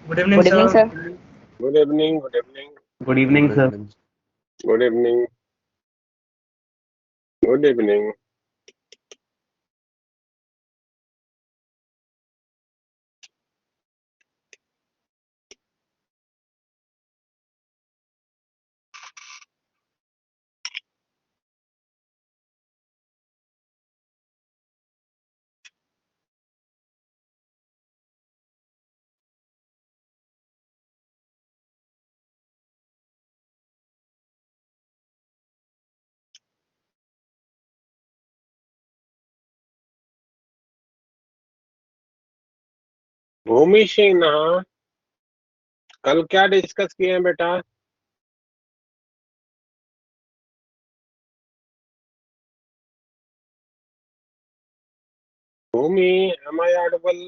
Good evening, Good evening, sir. sir. Good evening. Good evening. Good evening, Good sir. evening. Good evening. Good evening. भूमि सिंह, कल क्या discuss किए हैं बेटा? भूमि, am I audible?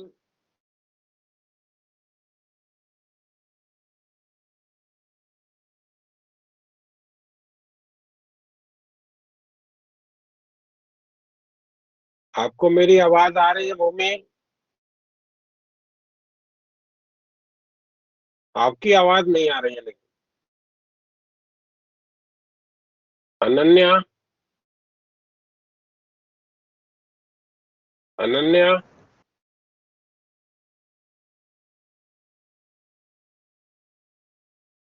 आपको मेरी आवाज आ रही है भूमि? आपकी आवाज नहीं आ रही है लेकिन। अनन्या, अनन्या,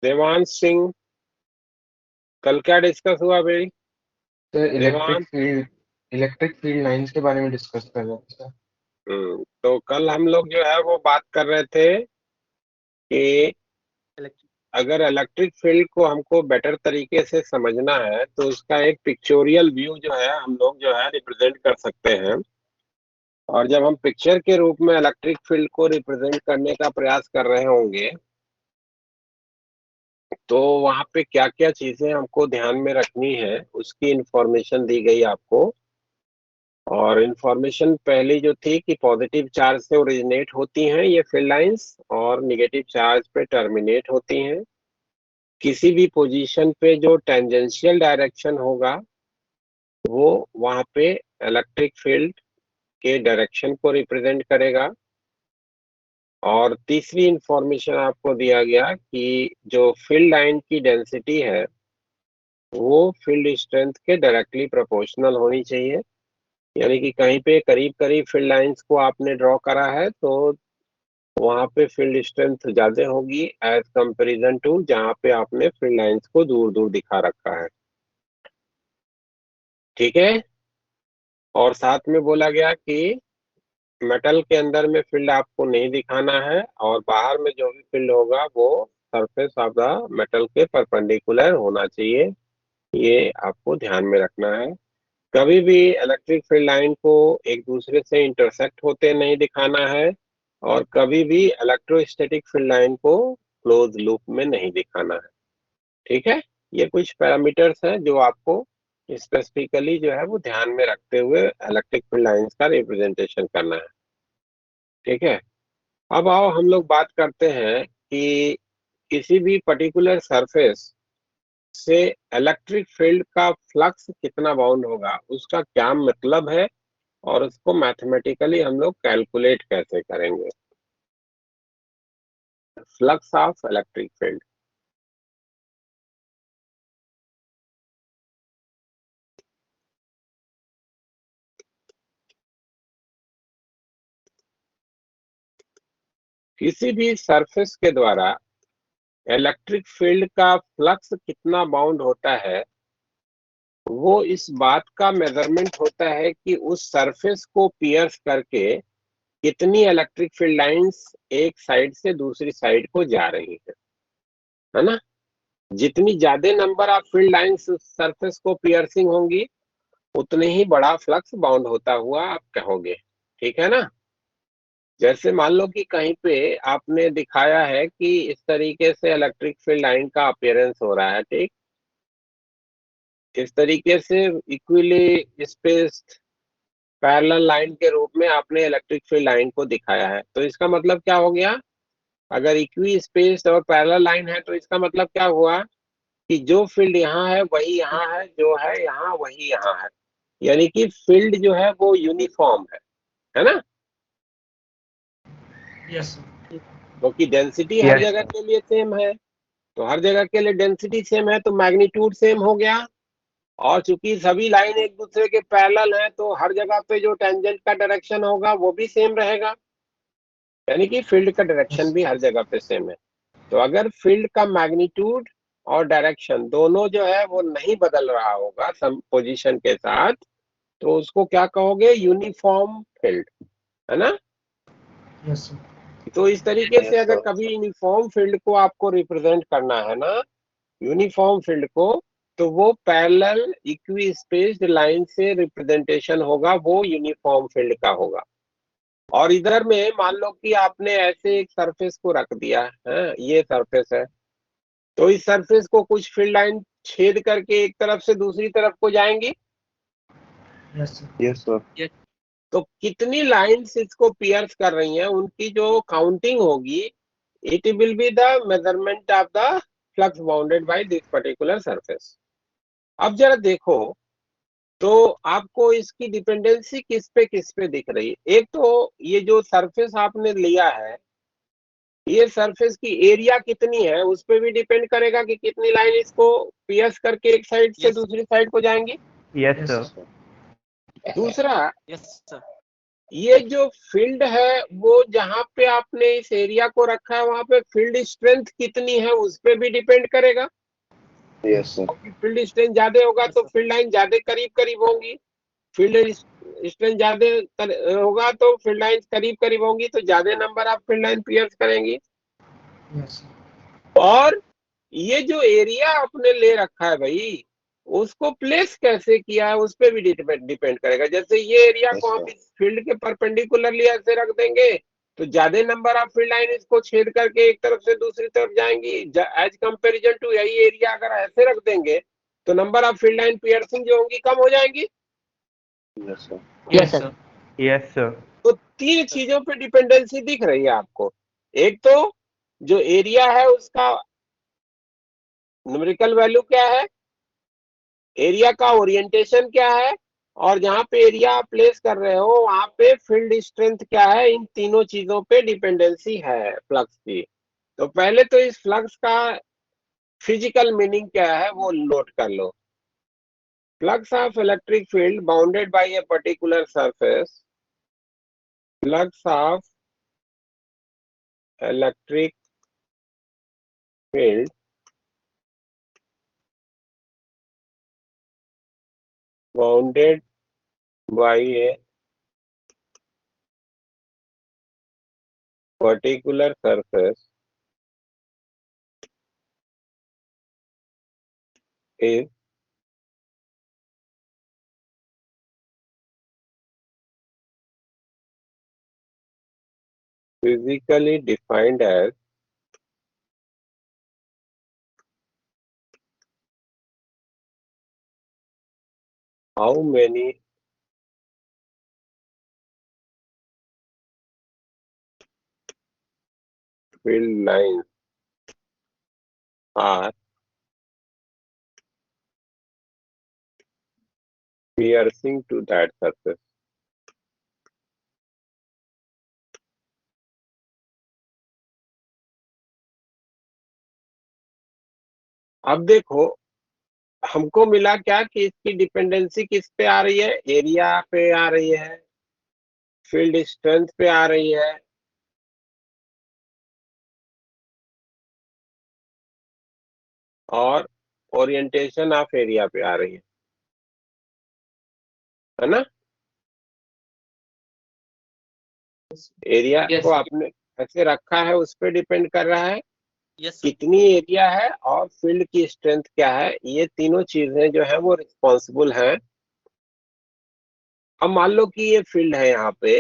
देवांश सिंह, कल क्या डिस्कस हुआ भाई? Sir Devansh, electric field lines के बारे में डिस्कस कर रहे थे सर। तो कल हम लोग जो है वो बात कर रहे थे कि अगर इलेक्ट्रिक फील्ड को हमको बेटर तरीके से समझना है तो उसका एक पिक्चोरियल व्यू जो है हम लोग जो है रिप्रेजेंट कर सकते हैं। और जब हम पिक्चर के रूप में इलेक्ट्रिक फील्ड को रिप्रेजेंट करने का प्रयास कर रहे होंगे तो वहां पे क्या क्या चीजें हमको ध्यान में रखनी है उसकी इंफॉर्मेशन दी गई आपको। और इंफॉर्मेशन पहली जो थी कि पॉजिटिव चार्ज से ओरिजिनेट होती हैं ये फील्ड लाइंस और निगेटिव चार्ज पे टर्मिनेट होती हैं। किसी भी पोजीशन पे जो टेंजेंशियल डायरेक्शन होगा वो वहां पे इलेक्ट्रिक फील्ड के डायरेक्शन को रिप्रेजेंट करेगा। और तीसरी इंफॉर्मेशन आपको दिया गया कि जो फील्ड लाइन की डेंसिटी है वो फील्ड स्ट्रेंथ के डायरेक्टली प्रोपोर्शनल होनी चाहिए। यानी कि कहीं पे करीब करीब फील्ड लाइंस को आपने ड्रॉ करा है तो वहां पे फील्ड स्ट्रेंथ ज्यादा होगी एज कंपेरिजन टू जहां पे आपने फील्ड लाइंस को दूर दूर दिखा रखा है। ठीक है। और साथ में बोला गया कि मेटल के अंदर में फील्ड आपको नहीं दिखाना है और बाहर में जो भी फील्ड होगा वो सरफेस ऑफ द मेटल के परपेंडिकुलर होना चाहिए। ये आपको ध्यान में रखना है। कभी भी इलेक्ट्रिक फील्ड लाइन को एक दूसरे से इंटरसेक्ट होते नहीं दिखाना है और कभी भी इलेक्ट्रोस्टैटिक फील्ड लाइन को क्लोज लूप में नहीं दिखाना है। ठीक है। ये कुछ पैरामीटर्स हैं जो आपको स्पेसिफिकली जो है वो ध्यान में रखते हुए इलेक्ट्रिक फील्ड लाइंस का रिप्रेजेंटेशन करना है। ठीक है। अब आओ हम लोग बात करते हैं कि किसी भी पर्टिकुलर सरफेस से इलेक्ट्रिक फील्ड का फ्लक्स कितना बाउंड होगा उसका क्या मतलब है और उसको मैथमेटिकली हम लोग कैलकुलेट कैसे करेंगे। Flux of electric field. किसी भी सरफेस के द्वारा इलेक्ट्रिक फील्ड का फ्लक्स कितना बाउंड होता है वो इस बात का मेजरमेंट होता है कि उस सरफेस को पियर्स करके कितनी इलेक्ट्रिक फील्ड लाइंस एक साइड से दूसरी साइड को जा रही है ना। जितनी ज्यादा number of field lines surface को पियर्सिंग होंगी उतने ही बड़ा फ्लक्स बाउंड होता हुआ आप कहोगे। ठीक है ना। जैसे मान लो कि कहीं पे आपने दिखाया है कि इस तरीके से इलेक्ट्रिक फील्ड लाइन का अपीयरेंस हो रहा है। ठीक। इस तरीके से इक्विली स्पेस्ड पैरेलल लाइन के रूप में आपने इलेक्ट्रिक फील्ड लाइन को दिखाया है तो इसका मतलब क्या हो गया? अगर इक्वी स्पेस्ड और पैरेलल लाइन है तो इसका मतलब क्या हुआ कि जो फील्ड यहाँ है वही यहाँ है, जो है यहाँ वही यहाँ है। यानी कि फील्ड जो है वो यूनिफॉर्म है ना। Yes, sir. क्योंकि डेंसिटी हर जगह के लिए सेम है, तो हर जगह के लिए डेंसिटी सेम है तो मैग्नीट्यूड सेम हो गया। और चूंकि सभी लाइन एक दूसरे के पैरेलल है तो हर जगह पे जो टेंजेंट का डायरेक्शन होगा वो भी सेम रहेगा, यानी कि फील्ड का डायरेक्शन भी हर जगह पे सेम है। तो अगर फील्ड का मैग्नीट्यूड और डायरेक्शन दोनों जो है वो नहीं बदल रहा होगा सम पोजीशन के साथ, तो उसको क्या कहोगे, यूनिफॉर्म फील्ड, है ना। Yes sir. तो इस तरीके से अगर कभी यूनिफॉर्म फील्ड को आपको रिप्रेजेंट करना है ना, यूनिफॉर्म फील्ड को, तो वो पैरेलल इक्वी स्पेस्ड लाइन से रिप्रेजेंटेशन होगा, वो यूनिफॉर्म फील्ड का होगा। और इधर में मान लो कि आपने ऐसे एक सरफेस को रख दिया है, ये सरफेस है, तो इस सरफेस को कुछ फील्ड लाइन छेद करके एक तरफ से दूसरी तरफ को जाएंगी। Yes sir. तो कितनी लाइंस इसको पियर्स कर रही हैं उनकी जो काउंटिंग होगी, it will be the measurement of the flux bounded by this particular surface. अब जरा देखो, तो आपको इसकी डिपेंडेंसी किस पे दिख रही है। एक तो ये जो सरफेस आपने लिया है, ये सरफेस की एरिया कितनी है उस पे भी डिपेंड करेगा कि कितनी लाइन इसको पियर्स करके एक साइड से दूसरी साइड को जाएंगी। Yes sir. दूसरा, यस सर। ये जो फील्ड है वो जहां पे आपने इस एरिया को रखा है वहां पे फील्ड स्ट्रेंथ कितनी है उस पे भी डिपेंड करेगा। Yes sir. फील्ड स्ट्रेंथ ज्यादा होगा तो फील्ड लाइन ज्यादा करीब करीब होंगी, फील्ड स्ट्रेंथ ज्यादा होगा तो फील्ड लाइन करीब करीब होंगी, तो ज्यादा number of field line pierce करेंगी। यस और ये जो एरिया आपने ले रखा है भाई, उसको प्लेस कैसे किया है उस पे भी डिपेंड करेगा। जैसे ये एरिया को हम इस फील्ड के परपेंडिकुलरली ऐसे रख देंगे तो ज्यादा नंबर ऑफ फील्ड लाइन इसको छेद करके एक तरफ से दूसरी तरफ जाएंगी, एज कंपेरिजन टू यही एरिया अगर ऐसे रख देंगे तो number of field line piercing जो होंगी कम हो जाएंगी। Yes sir. Yes sir. Yes sir. तो तीन चीजों पे डिपेंडेंसी दिख रही है आपको। एक तो जो एरिया है उसका न्यूमेरिकल वैल्यू क्या है, एरिया का ओरिएंटेशन क्या है, और जहां पे एरिया आप प्लेस कर रहे हो वहां पे फील्ड स्ट्रेंथ क्या है, इन तीनों चीजों पे डिपेंडेंसी है फ्लक्स की। तो पहले तो इस फ्लक्स का फिजिकल मीनिंग क्या है वो नोट कर लो। Flux of electric field bounded by a particular surface, flux of electric field bounded by a particular surface is physically defined as how many field lines are piercing to that surface। अब देखो, हमको मिला क्या कि इसकी dependency किस पे आ रही है, एरिया पे आ रही है, फील्ड स्ट्रेंथ पे आ रही है, और ओरिएंटेशन ऑफ एरिया पे आ रही है ना। एरिया Yes, को sir. आपने ऐसे रखा है उस पे डिपेंड कर रहा है, यस सर। कितनी एरिया है और फील्ड की स्ट्रेंथ क्या है, ये तीनों चीजें जो है वो रिस्पॉन्सिबल हैं। अब मान लो कि ये फील्ड है यहाँ पे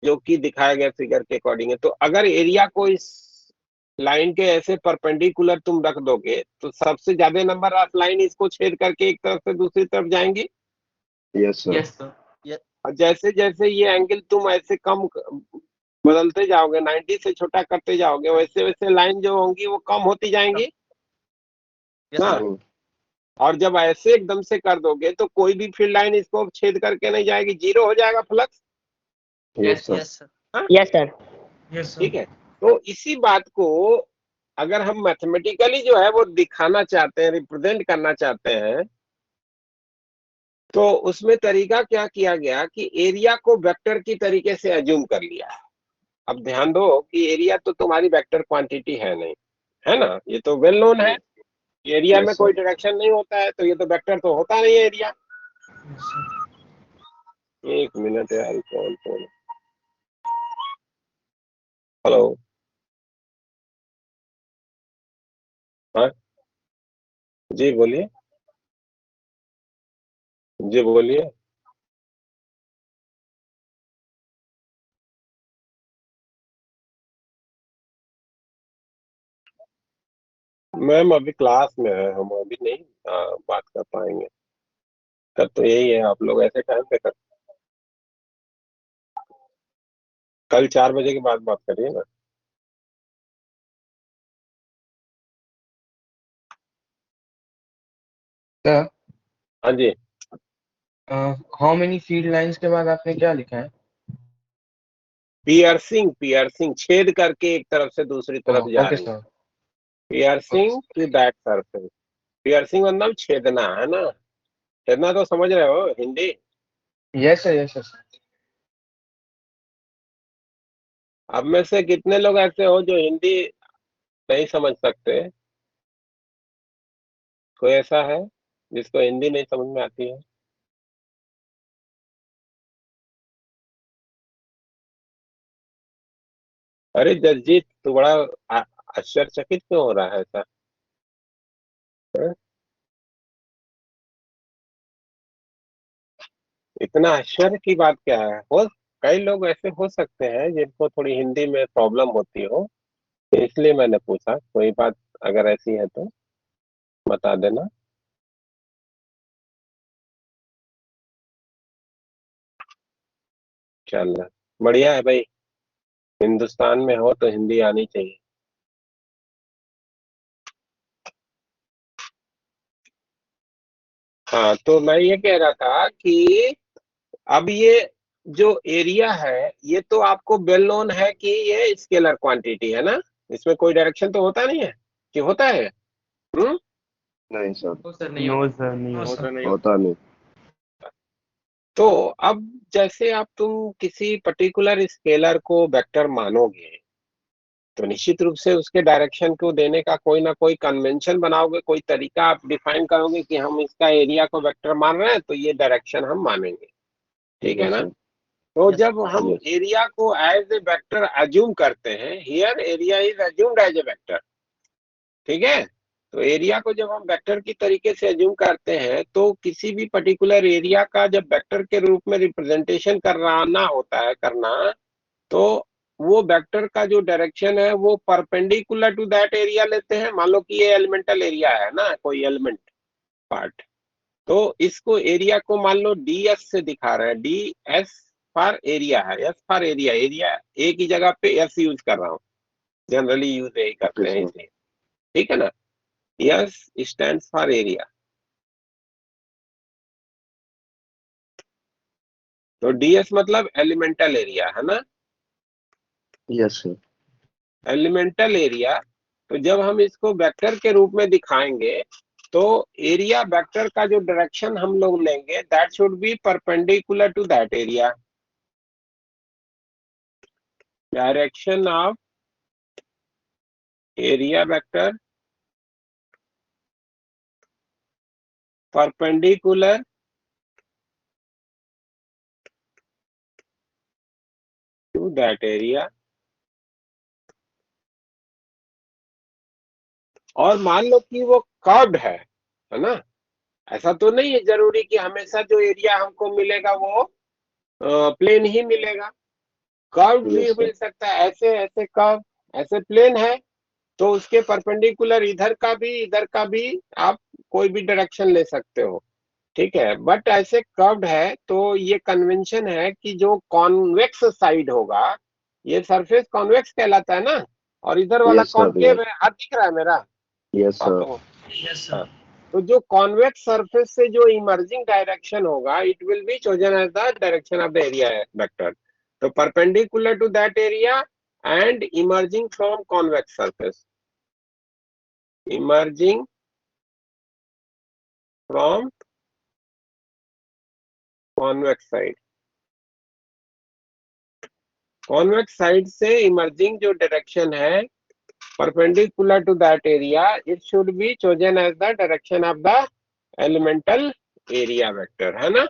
जो कि दिखाया गया फिगर के अकॉर्डिंग है, तो अगर एरिया को इस लाइन के ऐसे परपेंडिकुलर तुम रख दोगे तो सबसे ज्यादा नंबर ऑफ लाइन इसको छेद करके एक तरफ से दूसरी तरफ जाएंगी। Yes sir. Yes sir. और जैसे जैसे ये एंगल तुम ऐसे कम बदलते जाओगे, 90 से छोटा करते जाओगे, वैसे वैसे लाइन जो होंगी वो कम होती जाएंगी यस ना। सर। और जब ऐसे एकदम से कर दोगे तो कोई भी फील्ड लाइन इसको छेद करके नहीं जाएगी, जीरो हो जाएगा flux. Yes sir. Yes sir. हाँ? Yes sir. यस ठीक है। तो इसी बात को अगर हम मैथमेटिकली जो है वो दिखाना चाहते हैं, रिप्रेजेंट करना चाहते हैं, तो उसमें तरीका क्या किया गया कि एरिया को वेक्टर की तरीके से अज्यूम कर लिया। अब ध्यान दो कि एरिया तो तुम्हारी वेक्टर क्वांटिटी है नहीं, है ना, ये तो वेल नोन है। एरिया में कोई डायरेक्शन नहीं होता है, तो ये तो वेक्टर तो होता नहीं है एरिया। एक मिनट यार, कौन कौन, हेलो, हाँ जी बोलिए, जी बोलिए। मैम अभी क्लास में है, हम अभी नहीं बात कर पाएंगे। तब तो यही है, आप लोग ऐसे टाइम पे कर, कल 4 बजे के बाद बात करिए ना। सर, हाँ जी, हाउ मेनी फील्ड लाइंस के बाद आपने क्या लिखा है? पियर्सिंग, पियर्सिंग छेद करके एक तरफ से दूसरी तरफ जा ओके रही है। Sir. Piercing to that surface, piercing मतलब छेदना, है ना। छेदना तो समझ रहे हो Hindi. Yes sir, yes sir. अब में से कितने लोग ऐसे हो जो हिंदी नहीं समझ सकते? कोई ऐसा है जिसको हिंदी नहीं समझ में आती है? अरे जगजीत, तू बड़ा आ- आश्चर्यचकित क्यों हो रहा है ऐसा, हैं? इतना आश्चर्य की बात क्या है? हो, कई लोग ऐसे हो सकते हैं जिनको थोड़ी हिंदी में प्रॉब्लम होती हो, तो इसलिए मैंने पूछा। कोई बात अगर ऐसी है तो बता देना। चल, बढ़िया है भाई, हिंदुस्तान में हो तो हिंदी आनी चाहिए। हाँ, तो मैं ये कह रहा था कि अब ये जो एरिया है, ये तो आपको वेल नोन है कि ये स्केलर क्वांटिटी है ना, इसमें कोई डायरेक्शन तो होता नहीं है, कि होता है? नहीं सर, नो सर, नहीं नो होता। सर, नहीं नो होता। सर, नहीं होता नहीं। तो अब जैसे आप तुम किसी पर्टिकुलर स्केलर को वेक्टर मानोगे, तो निश्चित रूप से उसके डायरेक्शन को देने का कोई ना कोई कन्वेंशन बनाओगे, कोई तरीका आप डिफाइन करोगे कि हम इसका एरिया को वेक्टर मान रहे हैं तो ये डायरेक्शन हम मानेंगे, ठीक है यस ना। सर। तो यस। जब हम यस। एरिया को एज ए वेक्टर अज्यूम करते हैं, here area is assumed as a vector, ठीक है। तो एरिया को जब हम वेक्टर की तरीके से अज्यूम करते हैं, तो किसी भी पर्टिकुलर एरिया का जब वेक्टर के रूप में रिप्रेजेंटेशन करना होता है, करना, तो वो वेक्टर का जो डायरेक्शन है वो परपेंडिकुलर टू दैट एरिया लेते हैं। मान लो कि ये एलिमेंटल एरिया है ना, कोई एलिमेंट पार्ट, तो इसको एरिया को मान लो डी एस से दिखा रहे हैं, डी एस फॉर एरिया है, एस फॉर एरिया, एरिया एक ही जगह पे एस यूज कर रहा हूँ, जनरली यूज यही ओके करते हैं सर। इसे, ठीक है ना। एस स्टैंड फॉर एरिया, तो डीएस मतलब एलिमेंटल एरिया, है ना, यस सर। Elemental area. तो जब हम इसको वेक्टर के रूप में दिखाएंगे, तो एरिया वेक्टर का जो डायरेक्शन हम लोग लेंगे, that should be perpendicular to that area, direction of area vector perpendicular to that area. और मान लो कि वो कर्व्ड है ना, ऐसा तो नहीं है जरूरी कि हमेशा जो एरिया हमको मिलेगा वो प्लेन ही मिलेगा, कर्व भी यस सर। मिल सकता है, ऐसे ऐसे कर्व, ऐसे प्लेन है, तो उसके परपेंडिकुलर इधर का भी आप कोई भी डायरेक्शन ले सकते हो, ठीक है। बट ऐसे कर्व्ड है तो ये कन्वेंशन है कि जो कॉन्वेक्स साइड होगा, ये सरफेस कॉन्वेक्स कहलाता है ना, और इधर वाला यस सर। कॉन्केव है, हाथ दिख रहा है मेरा यस आप सर। लोगों यस को? हाँ। सर। तो जो कॉन्वेक्स सरफेस से जो इमर्जिंग डायरेक्शन होगा, it will be chosen as the direction of the area vector. तो perpendicular to that area and emerging from convex surface. Emerging from convex side. Convex side से emerging जो direction है perpendicular to that area, it should be chosen as the direction of the elemental area vector, है ना?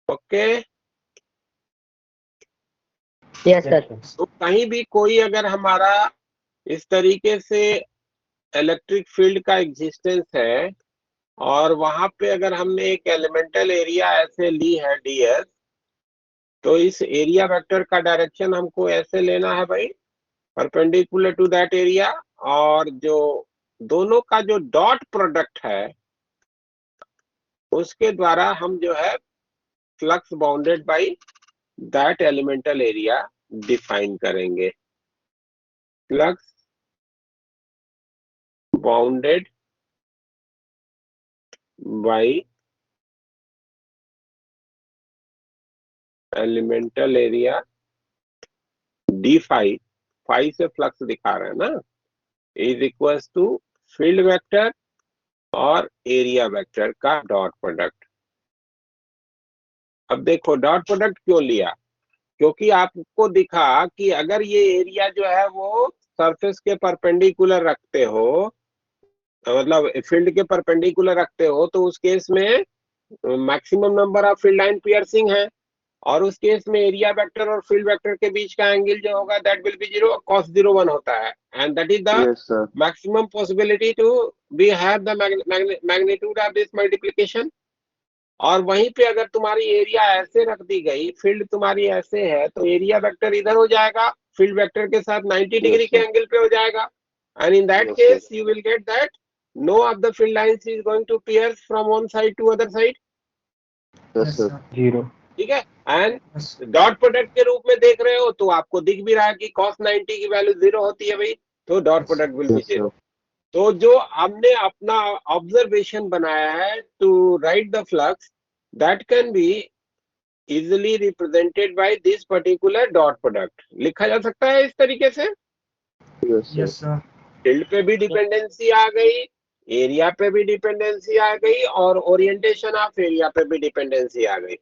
Okay. Yes sir. तो कहीं भी कोई अगर हमारा इस तरीके से इलेक्ट्रिक फील्ड का एग्जिस्टेंस है और वहां पे अगर हमने एक एलिमेंटल एरिया ऐसे ली है ds, तो इस एरिया वेक्टर का डायरेक्शन हमको ऐसे लेना है भाई, परपेंडिकुलर टू दैट एरिया, और जो दोनों का जो डॉट प्रोडक्ट है उसके द्वारा हम जो है flux bounded by that elemental area define करेंगे। Flux bounded by elemental area D phi, phi से फ्लक्स दिखा रहे हैं ना, is equals to field vector और एरिया वेक्टर का डॉट प्रोडक्ट। अब देखो डॉट प्रोडक्ट क्यों लिया, क्योंकि आपको दिखा कि अगर ये एरिया जो है वो सरफेस के परपेंडिकुलर रखते हो, मतलब फील्ड के परपेंडिकुलर रखते हो, तो उस केस में maximum number of field line piercing है, और उस केस में एरिया वेक्टर और फील्ड वेक्टर के बीच का एंगल जो होगा दैट विल बी 0, cos 0 1 होता है, and that is the Yes, sir. Maximum possibility to be have the magnitude of this multiplication. और वहीं पे अगर तुम्हारी एरिया ऐसे रख दी गई, फील्ड तुम्हारी ऐसे है, तो एरिया वेक्टर इधर हो जाएगा, फील्ड वेक्टर के साथ 90 डिग्री Yes, के sir. एंगल पे हो जाएगा, and in that Yes, case you will get that no of the field lines is going to pierce from one side to other side. Yes, sir. 0। ठीक है, and dot product के रूप में देख रहे हो तो आपको दिख भी रहा है कि cos 90 की वैल्यू 0 होती है भाई, तो dot product will be Yes, sir. 0। तो जो हमने अपना ऑब्जर्वेशन बनाया है to write the flux, that can be easily represented by this particular dot product. लिखा जा सकता है इस तरीके से। Yes, sir. सर। फील्ड पे भी डिपेंडेंसी आ गई, एरिया पे भी डिपेंडेंसी आ गई, और ओरिएंटेशन ऑफ एरिया पे भी डिपेंडेंसी आ गई।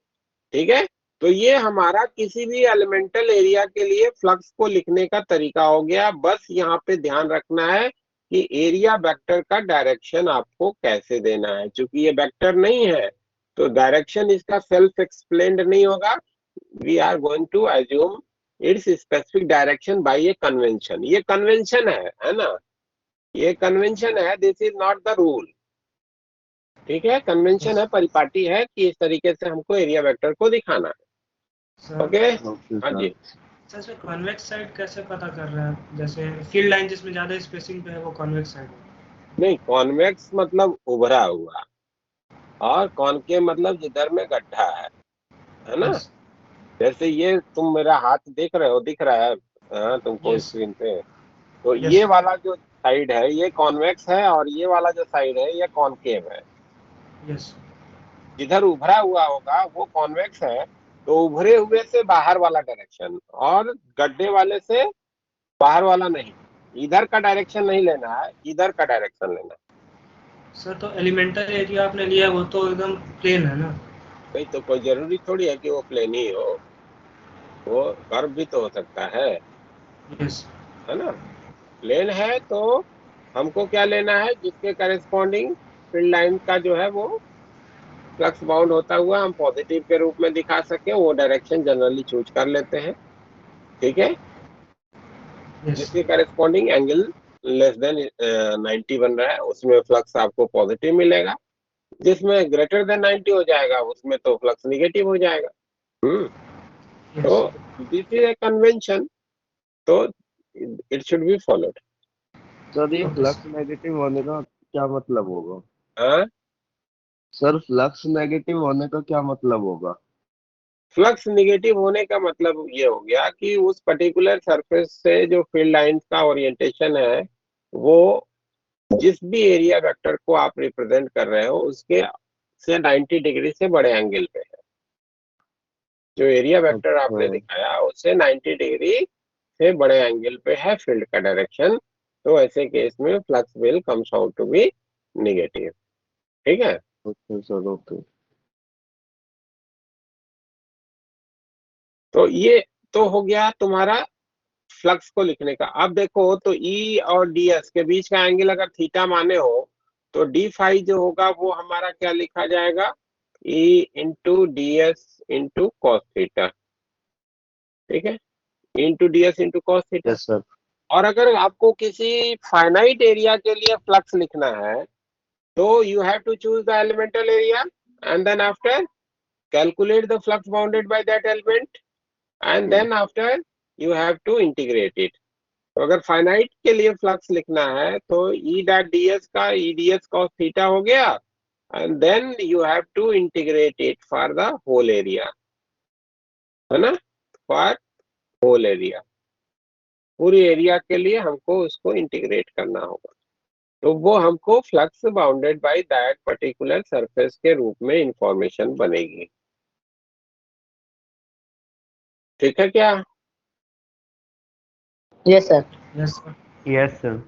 ठीक है, तो ये हमारा किसी भी एलिमेंटल एरिया के लिए फ्लक्स को लिखने का तरीका हो गया। बस यहाँ पे ध्यान रखना है कि एरिया वेक्टर का डायरेक्शन आपको कैसे देना है। चूंकि ये वेक्टर नहीं है तो डायरेक्शन इसका सेल्फ एक्सप्लेन्ड नहीं होगा, we are going to assume its specific direction by a convention. ये कन्वेंशन है ना, ये कन्वेंशन है, this is not the rule. ठीक है, कन्वेंशन है, परिपाटी है कि इस तरीके से हमको एरिया वेक्टर को दिखाना है। ओके, Okay, हाँ जी। sir. सर कॉन्वेक्स साइड कैसे पता कर रहे हैं? जैसे फील्ड लाइन जिसमें ज्यादा स्पेसिंग पे है वो कॉन्वेक्स साइड है। नहीं, कॉन्वेक्स मतलब उभरा हुआ, और कॉनकेव मतलब जिधर में गड्ढा है ना। Yes. जैसे ये तुम मेरा हाथ देख रहे हो, दिख रहा है हाँ, तुमको Yes. स्क्रीन पे, तो Yes, ये sir. वाला जो साइड है ये कॉन्वेक्स है, और ये वाला जो साइड है ये कॉनकेव है। यस जिधर उभरा हुआ होगा वो कॉन्वेक्स है, तो उभरे हुए से बाहर वाला डायरेक्शन, और गड्ढे वाले से बाहर वाला नहीं। इधर का डायरेक्शन नहीं लेना है, इधर का डायरेक्शन लेना है। सर, तो एलिमेंटल एरिया आपने लिया वो तो एकदम प्लेन है ना। भाई तो कोई जरूरी थोड़ी है कि वो प्लेन ही हो, वो कर्व भी तो हो सकता यस है ना। प्लेन है तो हमको क्या लेना है, जिसके करेस्पॉन्डिंग फील्ड लाइन का जो है वो फ्लक्स बाउंड होता हुआ हम पॉजिटिव के रूप में दिखा सके, वो डायरेक्शन जनरली चूज कर लेते हैं। ठीक है, यस जिसके करेस्पॉन्डिंग एंगल लेस देन 90 बन रहा है उसमें फ्लक्स आपको पॉजिटिव मिलेगा, जिसमें ग्रेटर देन 90 हो जाएगा उसमें तो फ्लक्स निगेटिव हो जाएगा। तो yes this is a convention, तो it should be followed. Sir ये Okay, फ्लक्स नेगेटिव होने का क्या मतलब होगा? हाँ, सर फ्लक्स नेगेटिव होने का क्या मतलब होगा? फ्लक्स निगेटिव होने का मतलब ये हो गया कि उस पर्टिकुलर सरफेस से जो फील्ड लाइंस का ओरिएंटेशन है वो जिस भी एरिया वेक्टर को आप रिप्रेजेंट कर रहे हो उसके से 90 डिग्री से बड़े एंगल पे है। जो एरिया वेक्टर आपने अच्छा। दिखाया उससे 90 डिग्री से बड़े एंगल पे है फील्ड का डायरेक्शन, तो ऐसे केस में flux will comes out to be negative. ठीक है, ओके सर, ओके। तो ये तो हो गया तुम्हारा फ्लक्स को लिखने का। अब देखो तो ई और डी एस के बीच का एंगल अगर थीटा माने हो तो डी फाई जो होगा वो हमारा क्या लिखा जाएगा, E into D S into cos theta. ठीक है, into D S into cos theta. Yes sir. और अगर आपको किसी फाइनाइट एरिया के लिए फ्लक्स लिखना है तो you have to choose the elemental area and then after calculate the flux bounded by that element and then after you have to integrate it. तो अगर फाइनाइट के लिए फ्लक्स लिखना है तो ई डॉट डी एस का E D S cos theta हो गया and then you have to integrate it for the whole area, है ना, फॉर होल एरिया, पूरी एरिया के लिए हमको उसको इंटीग्रेट करना होगा। तो वो हमको flux bounded by that particular surface के रूप में इंफॉर्मेशन बनेगी। ठीक है क्या? Yes sir. Yes sir. Yes sir,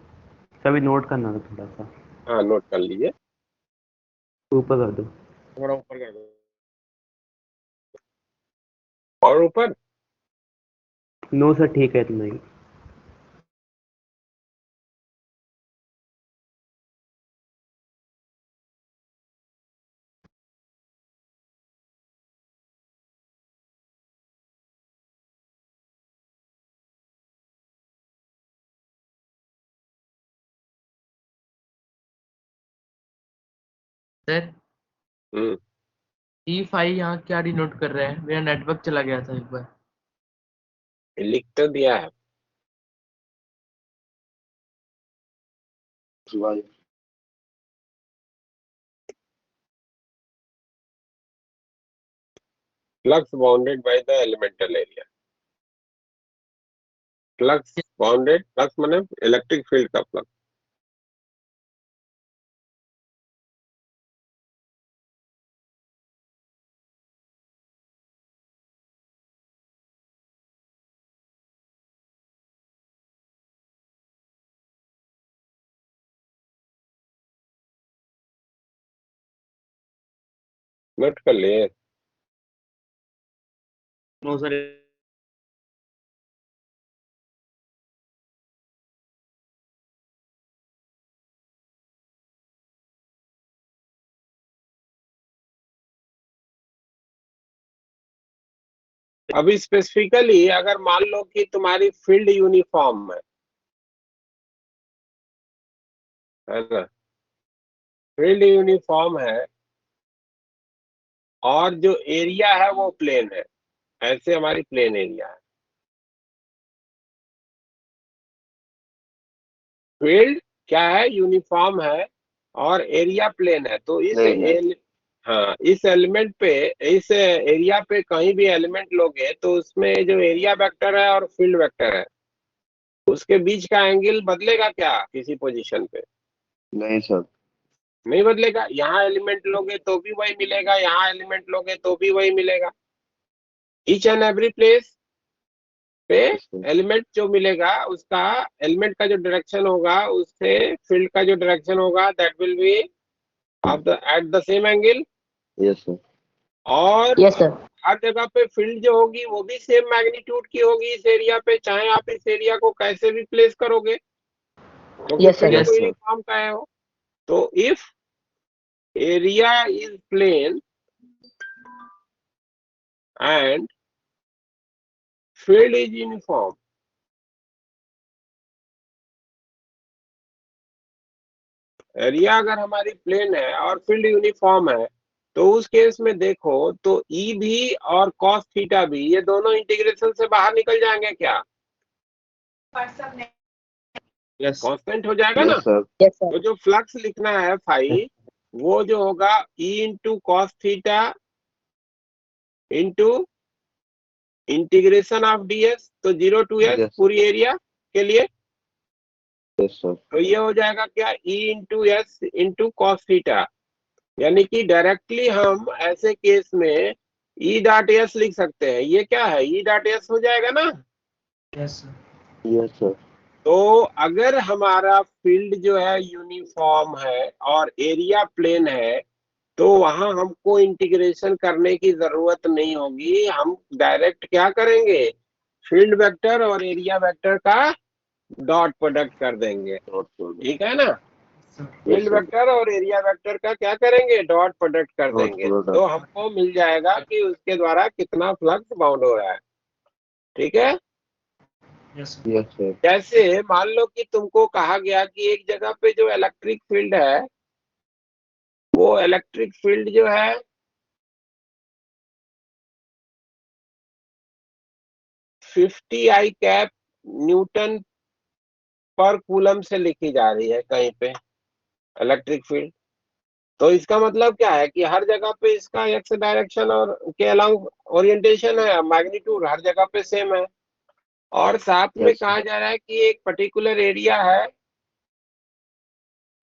सभी नोट करना था थोड़ा सा, हाँ, नोट कर लीजिए, ऊपर कर दो। थोड़ा ऊपर कर दो और ऊपर। नो सर, ठीक है इतना ही। सर हम्म, E5 यहाँ क्या डिनोट कर रहे हैं? मेरा नेटवर्क चला गया था एक बार। लिख तो दिया है। Y. Flux bounded by the elemental area. Flux bounded, flux माने इलेक्ट्रिक फील्ड का फ्लक्स। नोट कर लिए? No sir. अभी स्पेसिफिकली अगर मान लो कि तुम्हारी फील्ड यूनिफॉर्म है ना, फील्ड यूनिफॉर्म है और जो एरिया है वो प्लेन है, ऐसे हमारी प्लेन एरिया है। फील्ड क्या है, यूनिफॉर्म है और एरिया प्लेन है। तो Plane है। हाँ, इस एलिमेंट पे, इस एरिया पे कहीं भी एलिमेंट लोगे तो उसमें जो एरिया वेक्टर है और फील्ड वेक्टर है उसके बीच का एंगल बदलेगा क्या किसी पोजीशन पे? नहीं सर। नहीं बदलेगा। यहाँ एलिमेंट लोगे तो भी वही मिलेगा, यहाँ एलिमेंट लोगे तो भी वही मिलेगा। ईच एंड एवरी प्लेस पे एलिमेंट जो मिलेगा उसका, एलिमेंट का जो डायरेक्शन होगा उससे फील्ड का जो डायरेक्शन होगा that will be of the at the same angle. Yes sir. और यस सर। हर जगह पे फील्ड जो होगी वो भी सेम मैग्नीट्यूड की होगी इस एरिया पे, चाहे आप इस एरिया को कैसे भी प्लेस करोगे, क्योंकि Yes, sir. फील्ड Yes, तो sir. यूनिफॉर्म का है। तो if area is plane and field is uniform, area अगर हमारी प्लेन है और फील्ड यूनिफॉर्म है तो उस केस में देखो तो ई भी और कॉस थीटा भी ये दोनों इंटीग्रेशन से बाहर निकल जाएंगे क्या? यस कांस्टेंट हो जाएगा ना। Yes sir. Yes, sir. तो जो फ्लक्स लिखना है फाई, वो जो होगा E into cos theta into integration of DS, तो 0 to s Yes. पूरी एरिया के लिए। Yes sir. तो ये हो जाएगा क्या, E into S into cos theta. यानी कि डायरेक्टली हम ऐसे केस में ई डॉट एस लिख सकते हैं। ये क्या है, ई डॉट एस हो जाएगा ना। Yes sir. Yes sir. तो अगर हमारा फील्ड जो है यूनिफॉर्म है और एरिया प्लेन है तो वहां हमको इंटीग्रेशन करने की जरूरत नहीं होगी, हम डायरेक्ट क्या करेंगे, फील्ड वेक्टर और एरिया वेक्टर का डॉट प्रोडक्ट कर देंगे। ठीक है ना, फील्ड वेक्टर और एरिया वेक्टर का क्या करेंगे, डॉट प्रोडक्ट कर Dot देंगे, product. तो हमको मिल जाएगा कि उसके द्वारा कितना फ्लक्स बाउंड हो रहा है। ठीक है, यस सर। Yes sir. जैसे मान लो कि तुमको कहा गया कि एक जगह पे जो इलेक्ट्रिक फील्ड है वो इलेक्ट्रिक फील्ड जो है 50 आई कैप न्यूटन पर कूलम से लिखी जा रही है कहीं पे इलेक्ट्रिक फील्ड। तो इसका मतलब क्या है कि हर जगह पे इसका एक्स डायरेक्शन और के अलोंग ओरिएंटेशन है, मैग्नीट्यूड हर जगह पे सेम है। और साथ में Yes, कहा जा रहा है कि एक पर्टिकुलर एरिया है,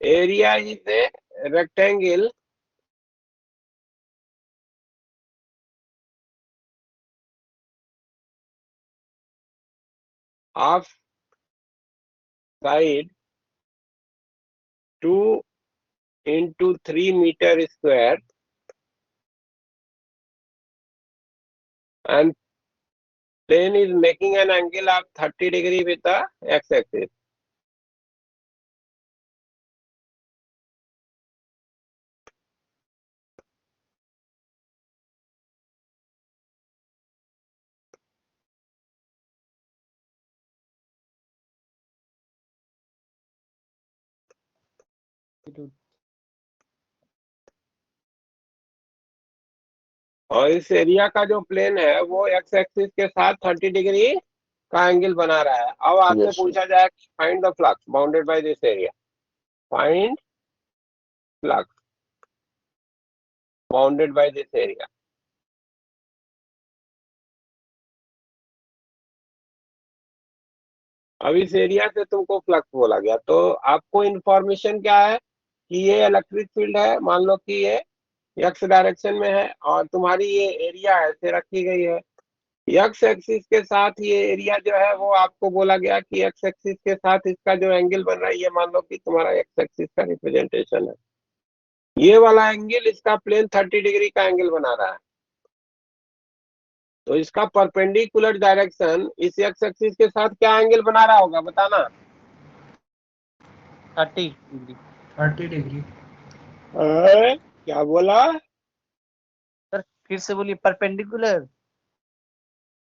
area is a rectangle of side 2 into 3 meter square and plane is making an angle of 30 degree with the x-axis. और इस एरिया का जो प्लेन है वो एक्स एक्सिस के साथ 30 डिग्री का एंगल बना रहा है। अब आपसे Yes, sir. पूछा जाए कि find the flux bounded by this area, find flux bounded by this area. अब इस एरिया से तुमको फ्लक्स बोला गया तो आपको इंफॉर्मेशन क्या है कि ये इलेक्ट्रिक फील्ड है, मान लो कि ये एक्स डायरेक्शन में है और तुम्हारी ये एरिया ऐसे रखी गई है। एक्स एक्सिस के साथ ये एरिया जो है वो आपको बोला गया कि एक्स एक्सिस के साथ इसका जो एंगल बन रहा है ये मान लो कि तुम्हारा एक्स एक्सिस का रिप्रेजेंटेशन है। ये वाला एंगल इसका प्लेन 30 डिग्री का एंगल बना रहा है, तो इसका परपेंडिकुलर डायरेक्शन इस एक्स एक्सिस के साथ क्या एंगल बना रहा होगा बताना। 30 डिग्री। 30 डिग्री। क्या बोला, सर फिर से बोलिए, परपेंडिकुलर।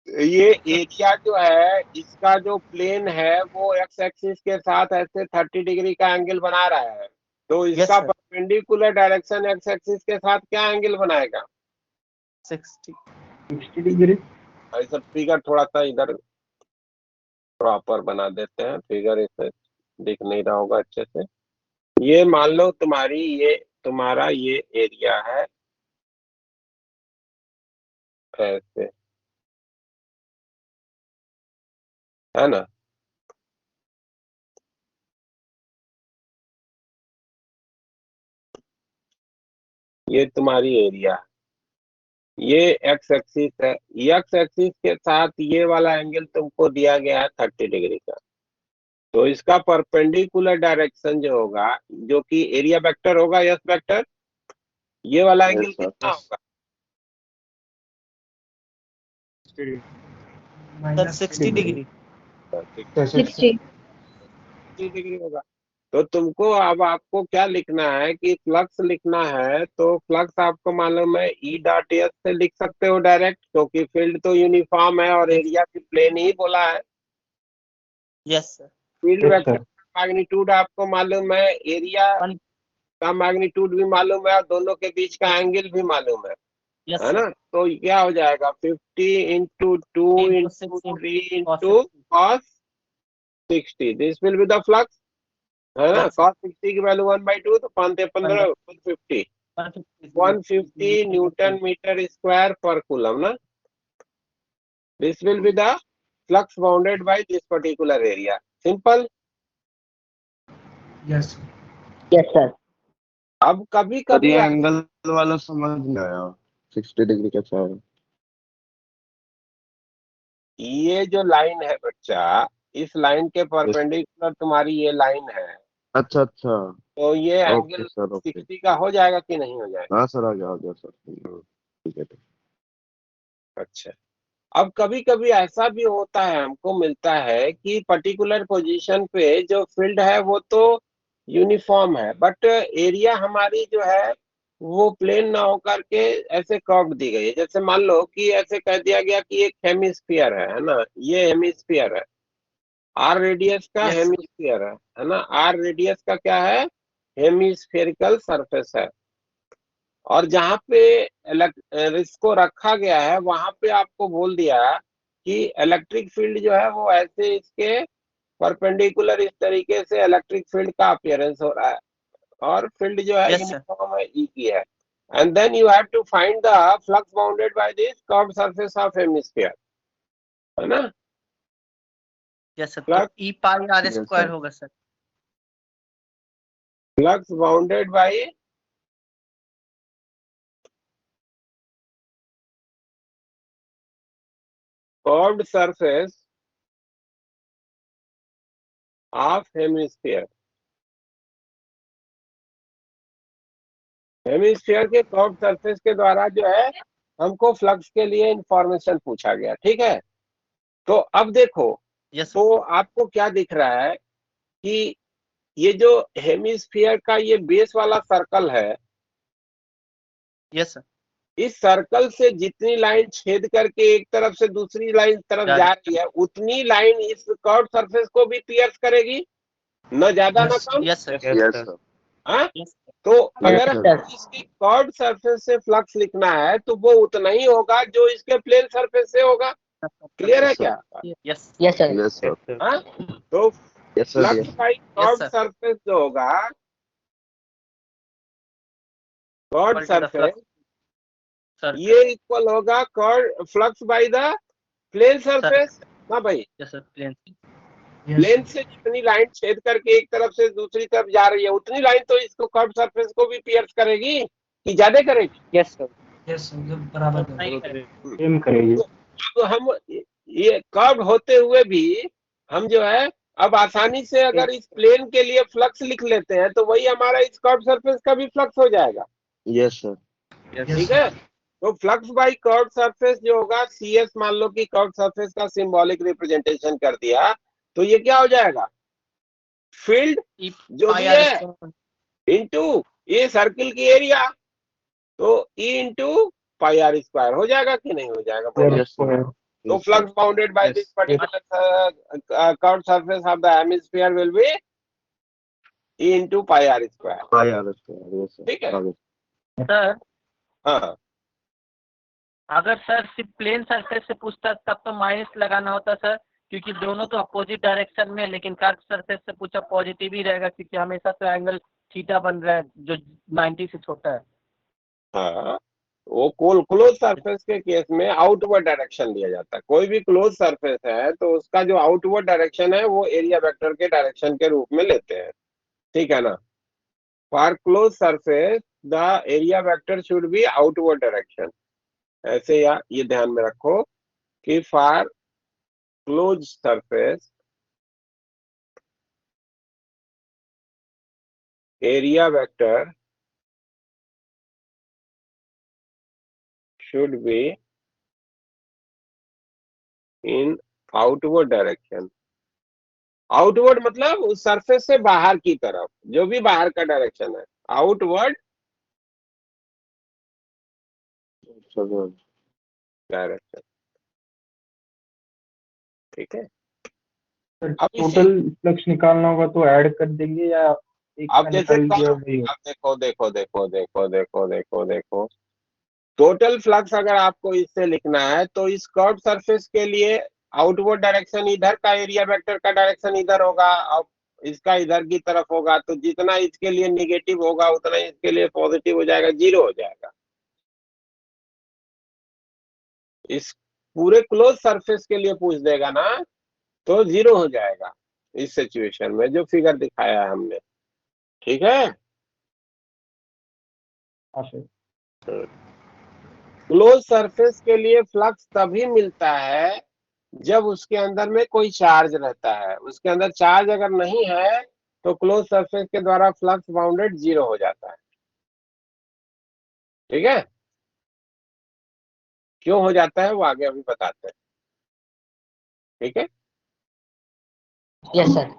ये एरिया जो है इसका जो प्लेन है वो एक्स एक्सिस के साथ ऐसे 30 डिग्री का एंगल बना रहा है, तो इसका sir. Perpendicular direction x axis के साथ क्या एंगल बनाएगा, 60। 60 डिग्री। ऐसा फिगर थोड़ा सा इधर प्रॉपर बना देते हैं, फिगर इसे दिख नहीं रहा होगा अच्छे से। ये मान लो तुम्हारा ये एरिया है ऐसे, है ना, ये तुम्हारी एरिया, ये एक्स एक्सिस है, एक्स एक्सिस के साथ ये वाला एंगल तुमको दिया गया है 30 डिग्री का, तो इसका परपेंडिकुलर डायरेक्शन जो होगा जो कि एरिया वेक्टर होगा, यस वेक्टर, ये वाला Yes, एंगल sir. कितना होगा, सर 60 डिग्री। 60। 30 डिग्री होगा। तो तुमको अब आपको क्या लिखना है कि फ्लक्स लिखना है, तो फ्लक्स आपको मालूम है ई डॉट एस से लिख सकते हो डायरेक्ट, क्योंकि फील्ड तो यूनिफॉर्म है और एरिया की प्लेन ही बोला है। Yes sir. Field Yes, vector sir. का मैग्नीट्यूड आपको मालूम है, एरिया का मैग्नीट्यूड भी मालूम है और दोनों के बीच का एंगल भी मालूम है यस है ना। तो क्या हो जाएगा 50 into 2 into 3 into cos 60, this will be the flux, है ना। cos 60 की वैल्यू 1/2 तो 5 15 150 150 न्यूटन मीटर स्क्वायर पर कूलम ना। This will be the flux bounded by this particular area, simple. Yes yes sir. अब कभी पर कभी ये एंगल वाला समझ नहीं आया, 60 डिग्री कैसा है? ये जो लाइन है बच्चा, इस लाइन के परपेंडिकुलर तुम्हारी ये लाइन है, अच्छा अच्छा। तो ये ओके एंगल सर, ओके। 60 का हो जाएगा कि नहीं हो जाएगा? हाँ सर, आ गया सर, ठीक है। अच्छा, अब कभी कभी ऐसा भी होता है, हमको मिलता है कि पर्टिकुलर पोजीशन पे जो फील्ड है वो तो यूनिफॉर्म है, बट एरिया हमारी जो है वो प्लेन ना होकर के ऐसे कर्व दी गई है। जैसे मान लो कि ऐसे कह दिया गया कि एक हेमिस्फीयर है ना, ये हेमिस्फीयर है, आर रेडियस का यस सर। हेमिस्फीयर है ना, आर रेडियस का क्या है, हेमिस्फेरिकल सरफेस है। और जहां पे इसको रखा गया है वहां पे आपको बोल दिया कि इलेक्ट्रिक फील्ड जो है वो ऐसे इसके परपेंडिकुलर इस तरीके से इलेक्ट्रिक फील्ड का अपीयरेंस हो रहा है, और फील्ड जो है यस सर। यूनिफॉर्म है, ई की है। And then you have to find the flux bounded by this curved surface of hemisphere, है ना। यस सर, तो flux E pi R Yes, square sir. होगा sir. Flux bounded by curved surface of hemisphere. Hemisphere के curved surface के द्वारा जो है हमको फ्लक्स के लिए इंफॉर्मेशन पूछा गया, ठीक है। तो अब देखो, यस सर। तो आपको क्या दिख रहा है कि ये जो हेमिस्फीयर का ये बेस वाला सर्कल है, यस सर। इस सर्कल से जितनी लाइन छेद करके एक तरफ से दूसरी लाइन तरफ जा रही है, उतनी लाइन इस कर्व सरफेस को भी पियर्स करेगी, न ज्यादा न कम। Yes sir. Yes, sir. हाँ, यस तो अगर sir. इसकी कर्व सरफेस से फ्लक्स लिखना है तो वो उतना ही होगा जो इसके प्लेन सरफेस से होगा। क्लियर है Yes, sir. क्या? Yes Yes, sir. हाँ, तो Yes, sir. Flux Yes. By yes curve sir. Surface जो होगा, कर्व सरफेस, सर ये इक्वल होगा curve flux by the plane surface ना भाई। Yes sir, plane. प्लेन से जितनी लाइन छेद करके एक तरफ से दूसरी तरफ जा रही है उतनी लाइन तो इसको कर्व सरफेस को भी पियर्स करेगी कि ज्यादा करेगी? Yes sir. यस बराबर सेम करेगी। तो हम ये कर्व होते हुए भी हम जो है अब आसानी से अगर इस प्लेन के लिए फ्लक्स लिख लेते हैं तो वही हमारा इस कर्व सरफेस का भी फ्लक्स हो जाएगा, Yes, sir. ठीक है। तो फ्लक्स बाई कर्व सरफेस जो होगा, सी एस मान लो कि कर्व सरफेस का सिंबॉलिक रिप्रेजेंटेशन कर दिया, तो ये क्या हो जाएगा, फील्ड ई जो पाई भी आर है स्क्वायर। इंटू ये सर्किल की एरिया, तो e into pi r square हो जाएगा कि नहीं हो जाएगा बोलो। Yes, sir. तो Yes, sir. Flux bounded by this particular curve surface of the hemisphere will be e into pi r square, IR square. Yes, sir. ठीक है। Okay. सर हाँ, अगर सर सिर्फ प्लेन सरफेस से पूछता तब तो माइनस लगाना होता सर, क्योंकि दोनों तो अपोजिट डायरेक्शन में है, लेकिन कर्व सरफेस से पूछा पॉजिटिव ही रहेगा क्योंकि हमेशा तो एंगल थीटा बन रहा है जो 90 से छोटा है। हाँ, वो क्लोज सरफेस के केस में आउटवर्ड डायरेक्शन दिया जाता है। कोई भी क्लोज सरफेस है तो उसका जो आउटवर्ड डायरेक्शन है वो एरिया वेक्टर के डायरेक्शन के रूप में लेते हैं, ठीक है ना। For close surface the area vector should be outward direction. ऐसे या ये ध्यान में रखो कि for close surface area vector should be in outward direction। Outward मतलब उस सरफेस से बाहर की तरफ, जो भी बाहर का डायरेक्शन है, आउटवर्ड डायरेक्शन, ठीक है। अब टोटल फ्लक्स निकालना होगा तो ऐड कर देंगे या एक अब का जैसे निकाल दिया वही अब देखो, टोटल फ्लक्स अगर आपको इससे लिखना है तो इस कर्व सरफेस के लिए आउटवर्ड डायरेक्शन इधर का, एरिया वेक्टर का डायरेक्शन इधर होगा और इसका इधर की तरफ होगा, तो जितना इसके लिए निगेटिव होगा उतना इसके लिए पॉजिटिव हो जाएगा, जीरो हो जाएगा। इस पूरे क्लोज सरफेस के लिए पूछ देगा ना तो जीरो हो जाएगा इस सिचुएशन में जो फिगर दिखाया है हमने, ठीक है। क्लोज सरफेस के लिए फ्लक्स तभी मिलता है जब उसके अंदर में कोई चार्ज रहता है। उसके अंदर चार्ज अगर नहीं है तो क्लोज सरफेस के द्वारा फ्लक्स बाउंडेड 0 हो जाता है। ठीक है, क्यों हो जाता है वो आगे अभी बताते हैं। ठीक है, यस सर।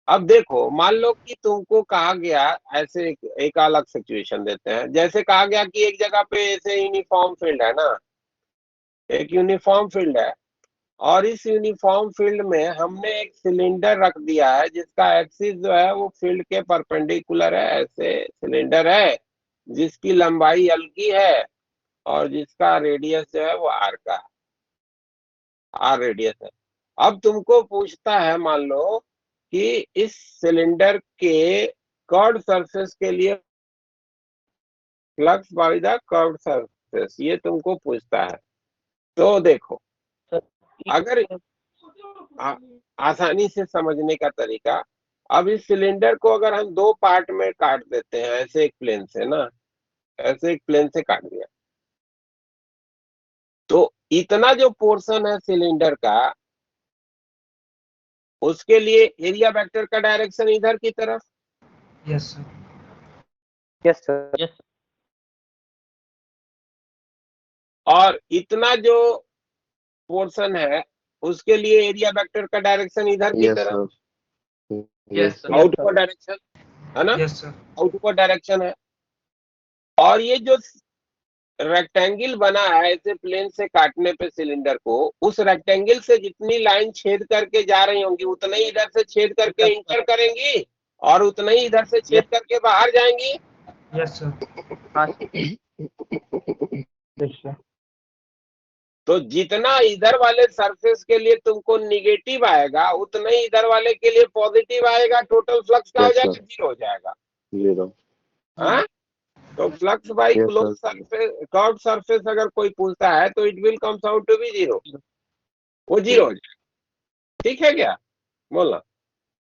अब देखो, मान लो कि तुमको कहा गया, ऐसे एक अलग सिचुएशन देते हैं। जैसे कहा गया कि एक जगह पे ऐसे यूनिफॉर्म फील्ड है ना, एक यूनिफॉर्म फील्ड है, और इस यूनिफॉर्म फील्ड में हमने एक सिलेंडर रख दिया है जिसका एक्सिस जो है वो फील्ड के परपेंडिकुलर है। ऐसे सिलेंडर है जिसकी लंबाई एल की है और जिसका रेडियस जो है वो आर का है, आर रेडियस है। अब तुमको पूछता है, मान लो कि इस सिलेंडर के कर्व्ड सरफेस के लिए flux by the curved surface, ये तुमको पूछता है। तो देखो, अगर आसानी से समझने का तरीका, अब इस सिलेंडर को अगर हम दो पार्ट में काट देते हैं, ऐसे एक प्लेन से ना, ऐसे एक प्लेन से काट दिया, तो इतना जो पोर्शन है सिलेंडर का, उसके लिए एरिया वेक्टर का डायरेक्शन इधर की तरफ, yes sir. Yes sir. Yes और इतना जो पोर्शन है उसके लिए एरिया वेक्टर का डायरेक्शन इधर की यस तरफ, sir. Yes sir. Outward direction है ना, यस सर। आउटवर्ड डायरेक्शन है। और ये जो रेक्टेंगल बना है ऐसे प्लेन से काटने पे सिलेंडर को, उस रेक्टेंगल से जितनी लाइन छेद करके जा रही होंगी उतना ही इधर से छेद करके इंटर करेंगी और उतना ही इधर से छेद करके बाहर जाएंगी। Yes sir. हाँ यस सर। तो जितना इधर वाले सरफेस के लिए तुमको निगेटिव आएगा उतना ही इधर वाले के लिए पॉजिटिव आएगा। टोटल फ्लक्स क्या हो Yes, जाएगा? sir. 0 हो जाएगा। 0. हाँ, तो flux by Yes, close sir. Surface, curved surface अगर कोई पूछता है तो it will comes out to be 0, वो 0 हो जाएगा। ठीक है क्या? बोलना।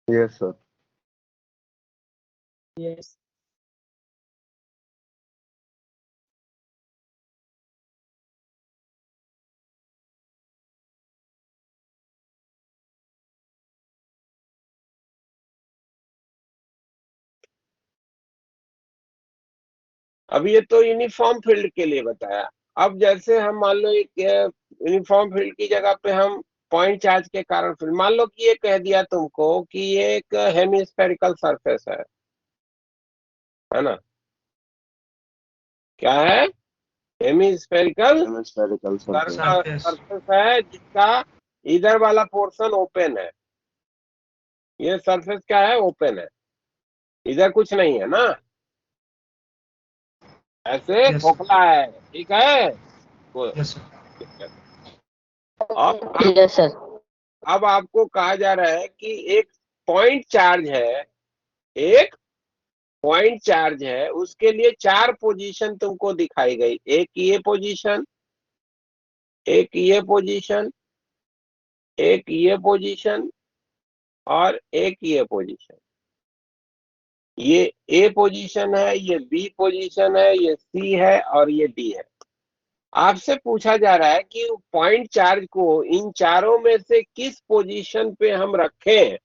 Yes, sir. यस। अब ये तो यूनिफॉर्म फील्ड के लिए बताया। अब जैसे हम मान लो एक यूनिफॉर्म फील्ड की जगह पे हम पॉइंट चार्ज के कारण फील्ड, मान लो कि ये कह दिया तुमको कि ये एक हेमिस्फेरिकल सरफेस है ना? क्या है? Hemispherical Hemispherical surface. Surface. Surface है जिसका इधर वाला पोर्शन ओपन है। ये सरफेस क्या है? ओपन है, इधर कुछ नहीं है ना, ऐसे Yes. खोखला है। ठीक है, वो यस सर। दिक्कत। अब यस सर। अब आपको कहा जा रहा है कि एक पॉइंट चार्ज है, एक पॉइंट चार्ज है, उसके लिए 4 पोजीशन तुमको दिखाई गई। एक ये पोजीशन, एक ये पोजीशन, एक ये पोजीशन और एक ये पोजीशन। ये ए पोजीशन है, ये बी पोजीशन है, ये सी है और ये डी है। आपसे पूछा जा रहा है कि पॉइंट चार्ज को इन चारों में से किस पोजीशन पे हम रखें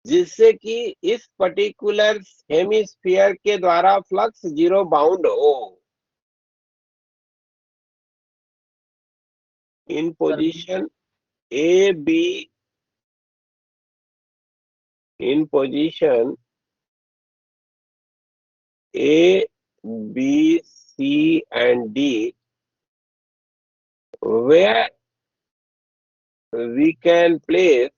जिससे कि इस पर्टिकुलर हेमिस्फीयर के द्वारा फ्लक्स 0 बाउंड हो। In position A B, in position A, B, C and D, where we can place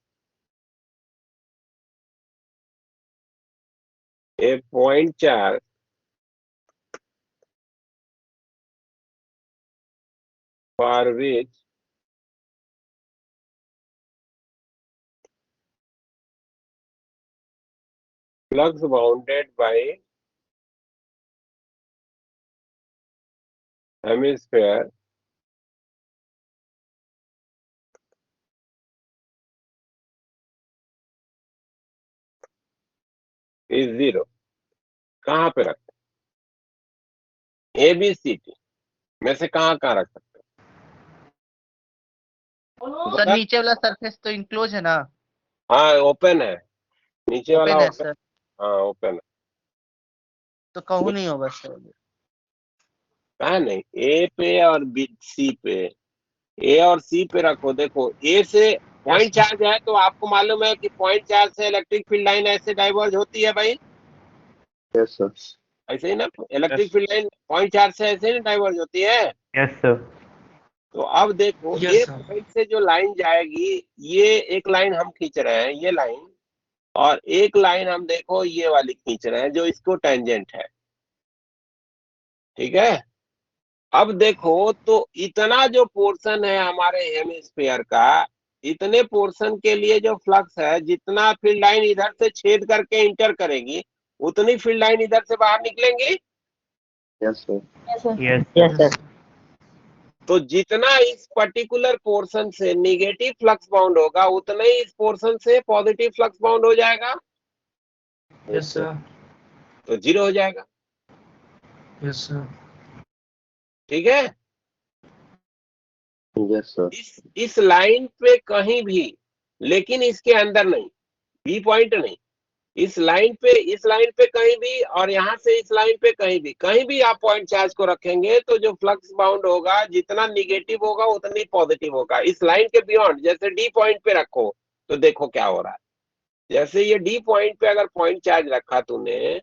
a point charge for which flux bounded by hemisphere is 0। कहाँ पे रखते हैं? A, B, C, D में से कहाँ कहाँ रख सकते हैं? सर नीचे वाला सरफेस तो इंक्लोज है ना? हाँ ओपन है, नीचे वाला ओपन है ओपन। सर, हाँ ओपन है। तो कहूँ नहीं होगा सर। कहा नहीं, ए पे और बी सी पे, ए और सी पे रखो। देखो ए से पॉइंट चार्ज है तो आपको मालूम है कि पॉइंट चार्ज से इलेक्ट्रिक फील्ड लाइन ऐसे डाइवर्ज होती है भाई, यस सर। ऐसे ही ना। Electric field line point charge से ऐसे ही डाइवर्ज होती है। Yes sir. तो अब देखो Yes, ये sir. पॉइंट से जो लाइन जाएगी, ये एक लाइन हम खींच रहे हैं, ये लाइन, और एक लाइन हम देखो ये वाली खींच रहे हैं जो इसको टेंजेंट है। ठीक है। अब देखो तो इतना जो पोर्शन है हमारे हेमिस्फीयर का, इतने पोर्शन के लिए जो फ्लक्स है, जितना फील्ड लाइन इधर से छेद करके इंटर करेगी, उतनी फील्ड लाइन इधर से बाहर निकलेंगी। Yes sir. Yes Yes, sir. sir. तो जितना इस पर्टिकुलर पोर्शन से निगेटिव फ्लक्स बाउंड होगा, उतना ही इस पोर्शन से पॉजिटिव फ्लक्स बाउंड हो जाएगा, Yes, sir. तो जीरो हो जाएगा। Yes, sir. ठीक है। Yes sir. इस लाइन पे कहीं भी, लेकिन इसके अंदर नहीं, बी पॉइंट नहीं, इस लाइन पे कहीं भी, और यहां से इस लाइन पे कहीं भी आप पॉइंट चार्ज को रखेंगे तो जो फ्लक्स बाउंड होगा, जितना निगेटिव होगा उतनी पॉजिटिव होगा। इस लाइन के बियॉन्ड, जैसे डी पॉइंट पे रखो तो देखो क्या हो रहा है। जैसे ये डी पॉइंट पे अगर पॉइंट चार्ज रखा तूने,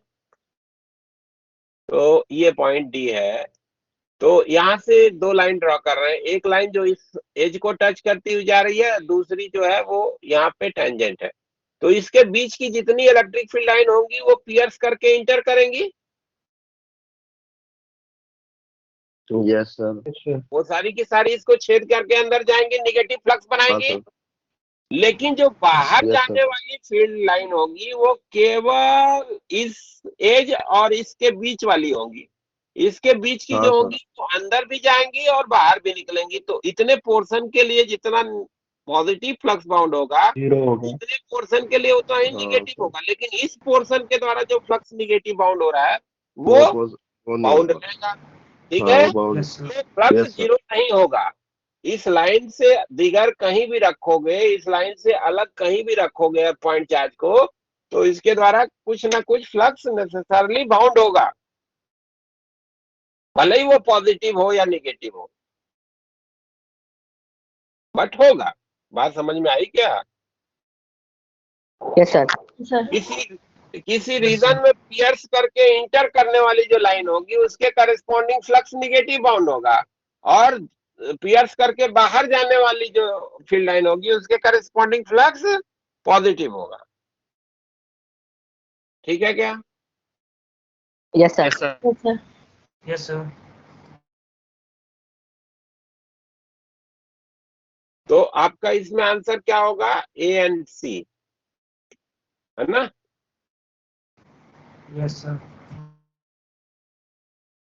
तो ये पॉइंट डी है, तो यहां से दो लाइन ड्रॉ कर रहे हैं। एक लाइन जो इस एज को टच करती हुई जा रही है, दूसरी जो है वो यहाँ पे टेंजेंट है। तो इसके बीच की जितनी इलेक्ट्रिक फील्ड लाइन होंगी वो पियर्स करके इंटर करेंगी, यस सर। वो सारी की सारी इसको छेद करके अंदर जाएंगी, निगेटिव फ्लक्स हाँ बनाएंगी। सर। लेकिन जो बाहर यस जाने सर। वाली फील्ड लाइन होगी वो केवल इस एज और इसके बीच वाली होंगी। इसके बीच की हाँ जो सर। होंगी वो अंदर भी जाएंगी और बाहर भी निकलेंगी। तो इतने पोर्शन के लिए जितना पॉजिटिव फ्लक्स बाउंड होगा, जीरो हो गया। इतने पोर्शन के लिए उतना ही हाँ निगेटिव सर। होगा। लेकिन इस पोर्शन के द्वारा जो फ्लक्स निगेटिव बाउंड हो रहा है, वो वो वो नहीं बाउंड होगा। रहेगा। ठीक हाँ है। वो बाउंड। Yes, sir. तो फ्लक्स यस सर। जीरो नहीं होगा। इस लाइन से दिगर कहीं भी रखोगे, इस लाइन से अलग कहीं भी रखोगे पॉइंट चार्ज को, तो इसके द्वारा कुछ ना कुछ फ्लक्स नेसेसरली बाउंड होगा, भले ही वो पॉजिटिव हो या निगेटिव हो, बट होगा। बात समझ में आई क्या? Yes, sir. किसी किसी रीजन में पियर्स करके इंटर करने वाली जो लाइन होगी, उसके करस्पॉन्डिंग फ्लक्स निगेटिव बाउंड होगा, और पियर्स करके बाहर जाने वाली जो फील्ड लाइन होगी, उसके करस्पॉन्डिंग फ्लक्स पॉजिटिव होगा। ठीक है क्या? Yes, sir. Yes sir. Yes, sir. Yes, sir. तो आपका इसमें आंसर क्या होगा? ए एंड सी, है ना? Yes, sir.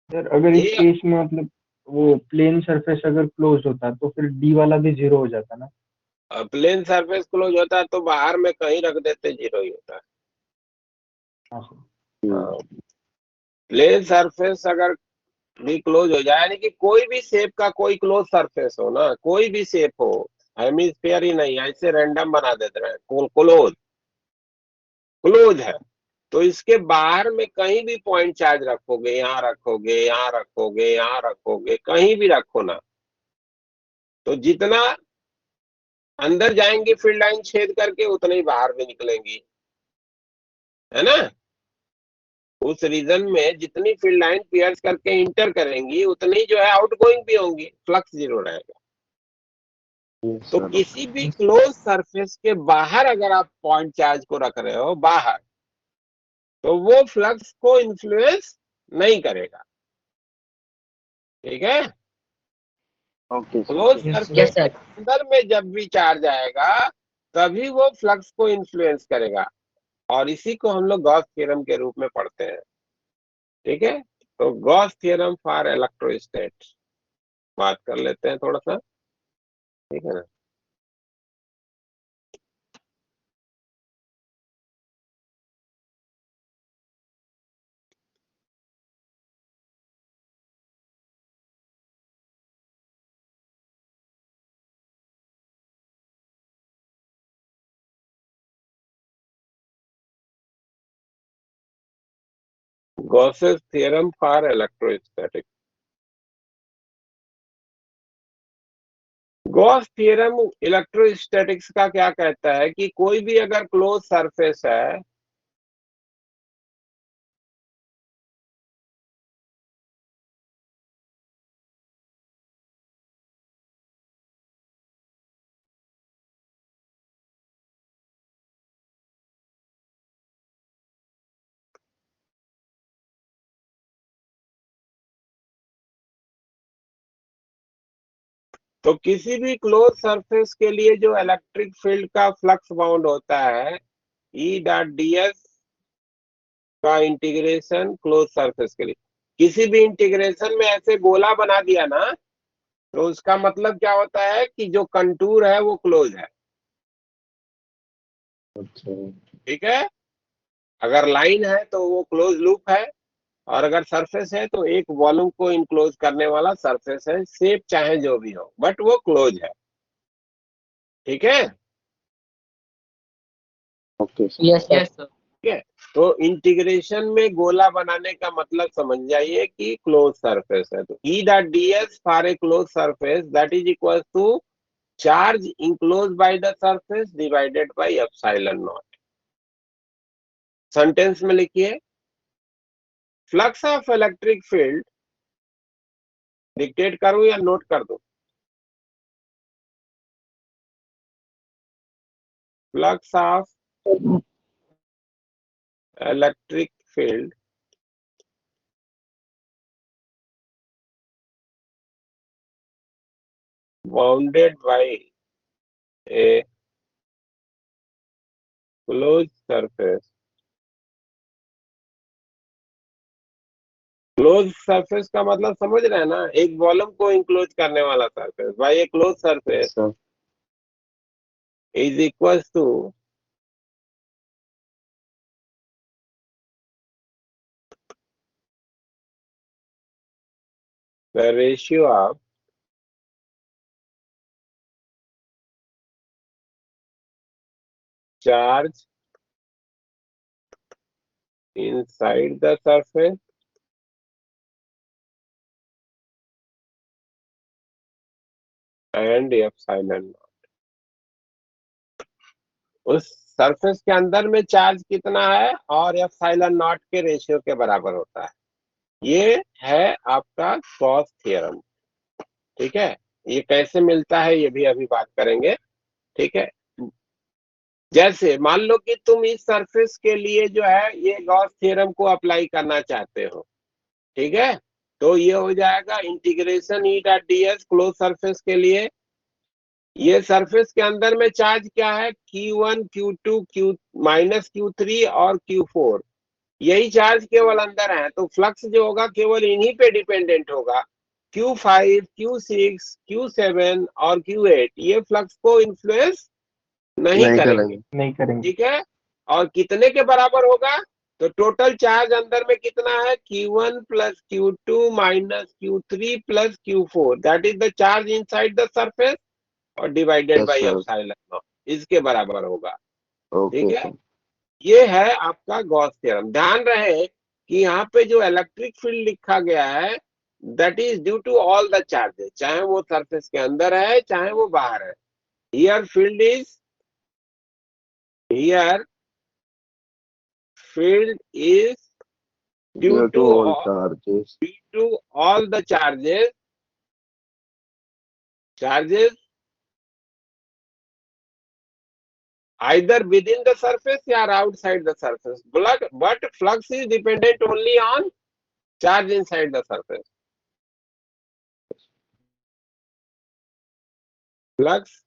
सर अगर इस ए केस में मतलब वो प्लेन सरफेस अगर क्लोज होता तो फिर डी वाला भी जीरो हो जाता ना। प्लेन सरफेस क्लोज होता है तो बाहर में कहीं रख देते जीरो ही होता है। हाँ सर। प्लेन सरफेस अगर भी क्लोज हो जाए, यानी कि कोई भी शेप का कोई क्लोज सरफेस हो ना, कोई भी शेप हो, हेमिस्फीयर ही नहीं, ऐसे रैंडम बना देते हैं, क्लोज क्लोज है, तो इसके बाहर में कहीं भी पॉइंट चार्ज रखोगे, यहाँ रखोगे, यहाँ रखोगे, यहाँ रखोगे, कहीं भी रखो ना, तो जितना अंदर जाएंगी फील्ड लाइन छेद करके, उतने ही बाहर भी निकलेंगी, है ना? उस रीजन में जितनी फील्ड लाइन पियर्स करके इंटर करेंगी, उतनी जो है आउट गोइंग भी होंगी, फ्लक्स जीरो रहेगा। यस तो सर। किसी भी क्लोज सरफेस के बाहर अगर आप पॉइंट चार्ज को रख रहे हो बाहर, तो वो फ्लक्स को इन्फ्लुएंस नहीं करेगा। ठीक है। Okay sir. Close Yes, sir. Surface Yes, के sir. अंदर में जब भी चार्ज आएगा, तभी वो फ्लक्स को इन्फ्लुएंस करेगा, और इसी को हम लोग गॉस थ्योरम के रूप में पढ़ते हैं। ठीक है। तो गॉस थ्योरम फॉर इलेक्ट्रोस्टैट बात कर लेते हैं थोड़ा सा। ठीक है ना? Gauss's theorem for electrostatic. Gauss theorem electrostatics का क्या कहता है कि कोई भी अगर क्लोज सरफेस है, तो किसी भी क्लोज सरफेस के लिए जो इलेक्ट्रिक फील्ड का फ्लक्स बाउंड होता है ई डॉट ds का इंटीग्रेशन क्लोज सरफेस के लिए, किसी भी इंटीग्रेशन में ऐसे गोला बना दिया ना, तो उसका मतलब क्या होता है कि जो कंटूर है वो क्लोज है। अच्छा। ठीक है, अगर लाइन है तो वो क्लोज लूप है, और अगर सरफेस है तो एक वॉल्यूम को इनक्लोज करने वाला सरफेस है, शेप चाहे जो भी हो, बट वो क्लोज है। ठीक है, okay sir. Yes, sir. Yes sir. ठीक है, तो इंटीग्रेशन में गोला बनाने का मतलब समझ जाइए कि क्लोज सरफेस है। तो e dot ds for a close surface that is equal to charge enclose by the surface divided by epsilon naught. Sentence में लिखिए, flux of electric field, dictate करूं या नोट कर दूं? Flux of electric field bounded by a close surface. Close surface का मतलब समझ रहे हैं ना, एक वॉल्यूम को इंक्लोज करने वाला surface by a close surface sir is equal to the ratio of charge inside the surface and epsilon naught। उस सरफेस के अंदर में चार्ज कितना है और एप्सिलॉन नॉट के रेशियो के बराबर होता है। ये है आपका गॉस थ्योरम। ठीक है, ये कैसे मिलता है ये भी अभी बात करेंगे। ठीक है, जैसे मान लो कि तुम इस सरफेस के लिए जो है ये गॉस थ्योरम को अप्लाई करना चाहते हो। ठीक है, तो ये हो जाएगा इंटीग्रेशन ई डॉट ds क्लोज सरफेस के लिए। ये सरफेस के अंदर में चार्ज क्या है, Q1 Q2 Q minus Q3 और Q4, यही चार्ज केवल अंदर है। तो फ्लक्स जो होगा केवल इन्हीं पे डिपेंडेंट होगा। Q5 Q6 Q7 और Q8 ये फ्लक्स को इन्फ्लुएंस नहीं नहीं करेंगे। करेंगे। नहीं करेंगे। ठीक है, और कितने के बराबर होगा, तो टोटल चार्ज अंदर में कितना है, Q1 plus Q2 minus Q3 plus Q4, that is the charge inside the surface और divided yes by sir. Epsilon naught, इसके बराबर होगा। ठीक ओके है, सर। ये है आपका गॉस थ्योरम। ध्यान रहे कि यहाँ पे जो इलेक्ट्रिक फील्ड लिखा गया है that is due to all the charges, चाहे वो सरफेस के अंदर है चाहे वो बाहर है। Here field is due due to to all charges. all the charges either within the surface or outside the surface, but flux is dependent only on charge inside the surface। Flux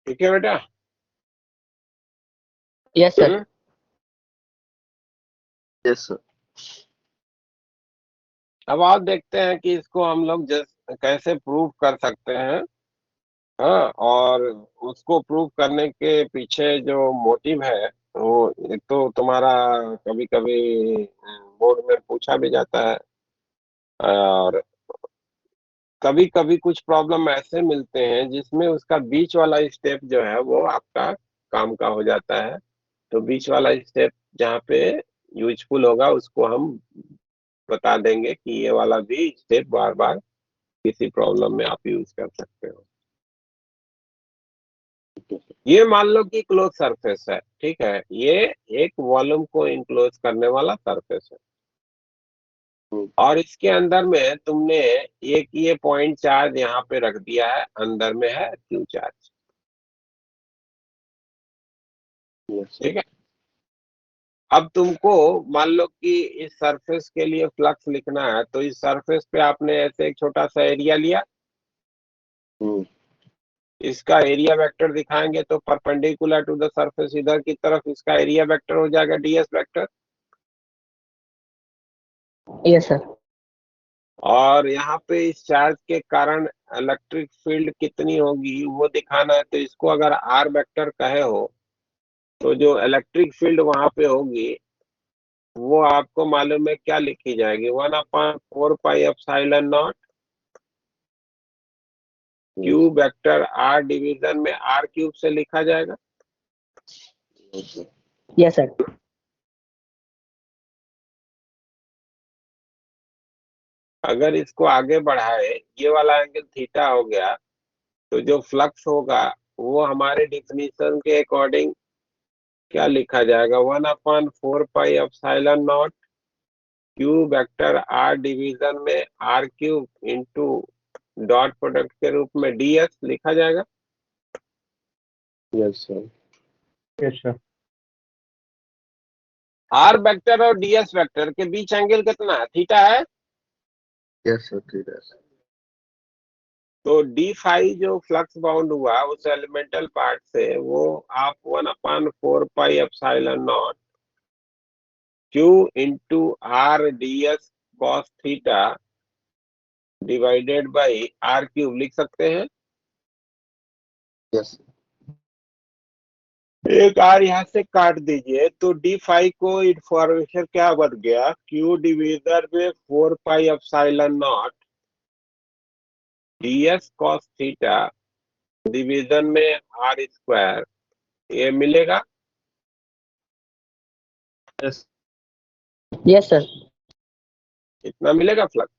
ठीक है बेटा। Yes, sir. Yes sir. अब आप देखते हैं कि इसको हम लोग कैसे प्रूव कर सकते हैं। हाँ, और उसको प्रूव करने के पीछे जो मोटिव है वो तो तुम्हारा कभी कभी बोर्ड में पूछा भी जाता है, और कभी कभी कुछ प्रॉब्लम ऐसे मिलते हैं जिसमें उसका बीच वाला स्टेप जो है वो आपका काम का हो जाता है। तो बीच वाला स्टेप जहाँ पे यूजफुल होगा उसको हम बता देंगे कि ये वाला भी स्टेप बार बार किसी प्रॉब्लम में आप यूज कर सकते हो। ये मान लो कि क्लोज सरफेस है, ठीक है, ये एक वॉल्यूम को इनक्लोज करने वाला सरफेस है, और इसके अंदर में तुमने एक ये पॉइंट चार्ज यहाँ पे रख दिया है, अंदर में है क्यू चार्ज, ठीक है। अब तुमको मान लो कि इस सरफेस के लिए फ्लक्स लिखना है, तो इस सरफेस पे आपने ऐसे एक छोटा सा एरिया लिया, इसका एरिया वेक्टर दिखाएंगे तो परपेंडिकुलर टू द सरफेस इधर की तरफ इसका एरिया वेक्टर हो जाएगा डीएस वेक्टर। Yes, sir. और यहाँ पे इस चार्ज के कारण इलेक्ट्रिक फील्ड कितनी होगी वो दिखाना है, तो इसको अगर आर वेक्टर कहे हो तो जो इलेक्ट्रिक फील्ड वहां पे होगी वो आपको मालूम है क्या लिखी जाएगी, 1/4πε0 क्यूब वेक्टर आर डिवीजन में आर क्यूब से लिखा जाएगा। Yes, sir. अगर इसको आगे बढ़ाए, ये वाला एंगल थीटा हो गया, तो जो फ्लक्स होगा वो हमारे डिफिनीशन के अकॉर्डिंग क्या लिखा जाएगा, 1/4πε0 क्यूब वेक्टर आर डिवीजन में r cube into dot product के रूप में डीएस लिखा जाएगा। Yes sir. Yes sir. R vector और डीएस वेक्टर के बीच एंगल कितना है, थीटा है। यस सर, ठीक है। तो डी फाई जो फ्लक्स बाउंड हुआ उस एलिमेंटल पार्ट से वो आप 1/4πε0 Q into R DS cos theta divided by R cube लिख सकते हैं। यस। एक आर यहाँ से काट दीजिए तो डी फाई को इंफॉर्मेशन क्या बन गया, क्यू डिवीजन में 4πε0 डीएस कॉस थीटा डिवीजन में आर स्क्वायर, ये मिलेगा। Yes, sir. इतना मिलेगा flux.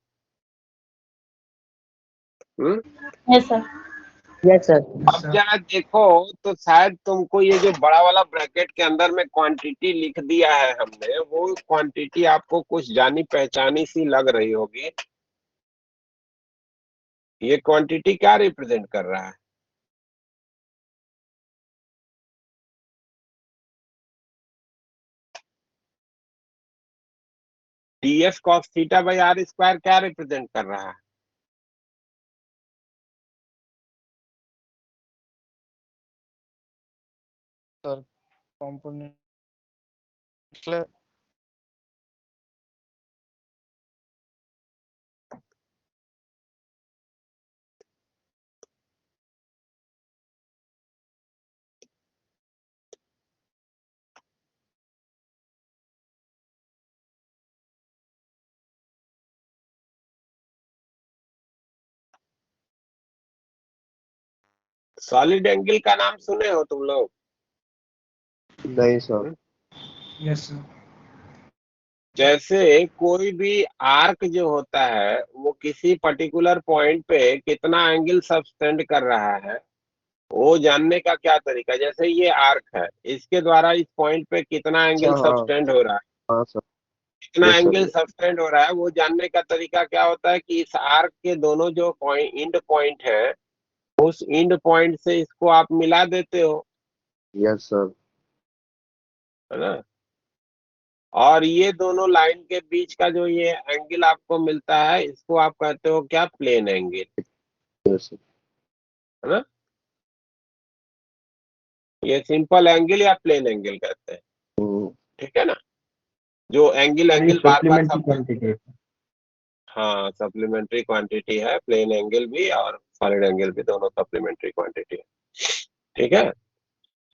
Yes, sir. Yes, sir. अब जरा देखो तो शायद तुमको ये जो बड़ा वाला ब्रैकेट के अंदर में क्वांटिटी लिख दिया है हमने, वो क्वांटिटी आपको कुछ जानी पहचानी सी लग रही होगी। ये क्वांटिटी क्या रिप्रेजेंट कर रहा है, ts cos theta by r square क्या रिप्रेजेंट कर रहा है। सर कंपोनेंट सॉलिड एंगल का नाम सुने हो तुम लोग। नहीं सर। Yes sir. जैसे कोई भी आर्क जो होता है वो किसी पर्टिकुलर पॉइंट पे कितना एंगल सबटेंड कर रहा है वो जानने का क्या तरीका, जैसे ये आर्क है, इसके द्वारा इस पॉइंट पे कितना एंगल हाँ सबटेंड हो रहा है, हाँ सर। कितना यस एंगल सर। सबटेंड हो रहा है वो जानने का तरीका क्या होता है कि इस आर्क के दोनों जो इंड पॉइंट है उस इंड पॉइंट से इसको आप मिला देते हो, यस सर। है ना। और ये दोनों लाइन के बीच का जो ये एंगल आपको मिलता है इसको आप कहते हो क्या, प्लेन एंगल, यस सर। है ना। ये सिंपल एंगल या प्लेन एंगल कहते हैं, ठीक है ना। जो एंगल ये बार बार सप्लीमेंट्री क्वांटिटी है। हाँ सप्लीमेंट्री क्वांटिटी है, प्लेन एंगल भी और सॉलिड एंगल भी दोनों सप्लीमेंट्री क्वांटिटी है, ठीक है।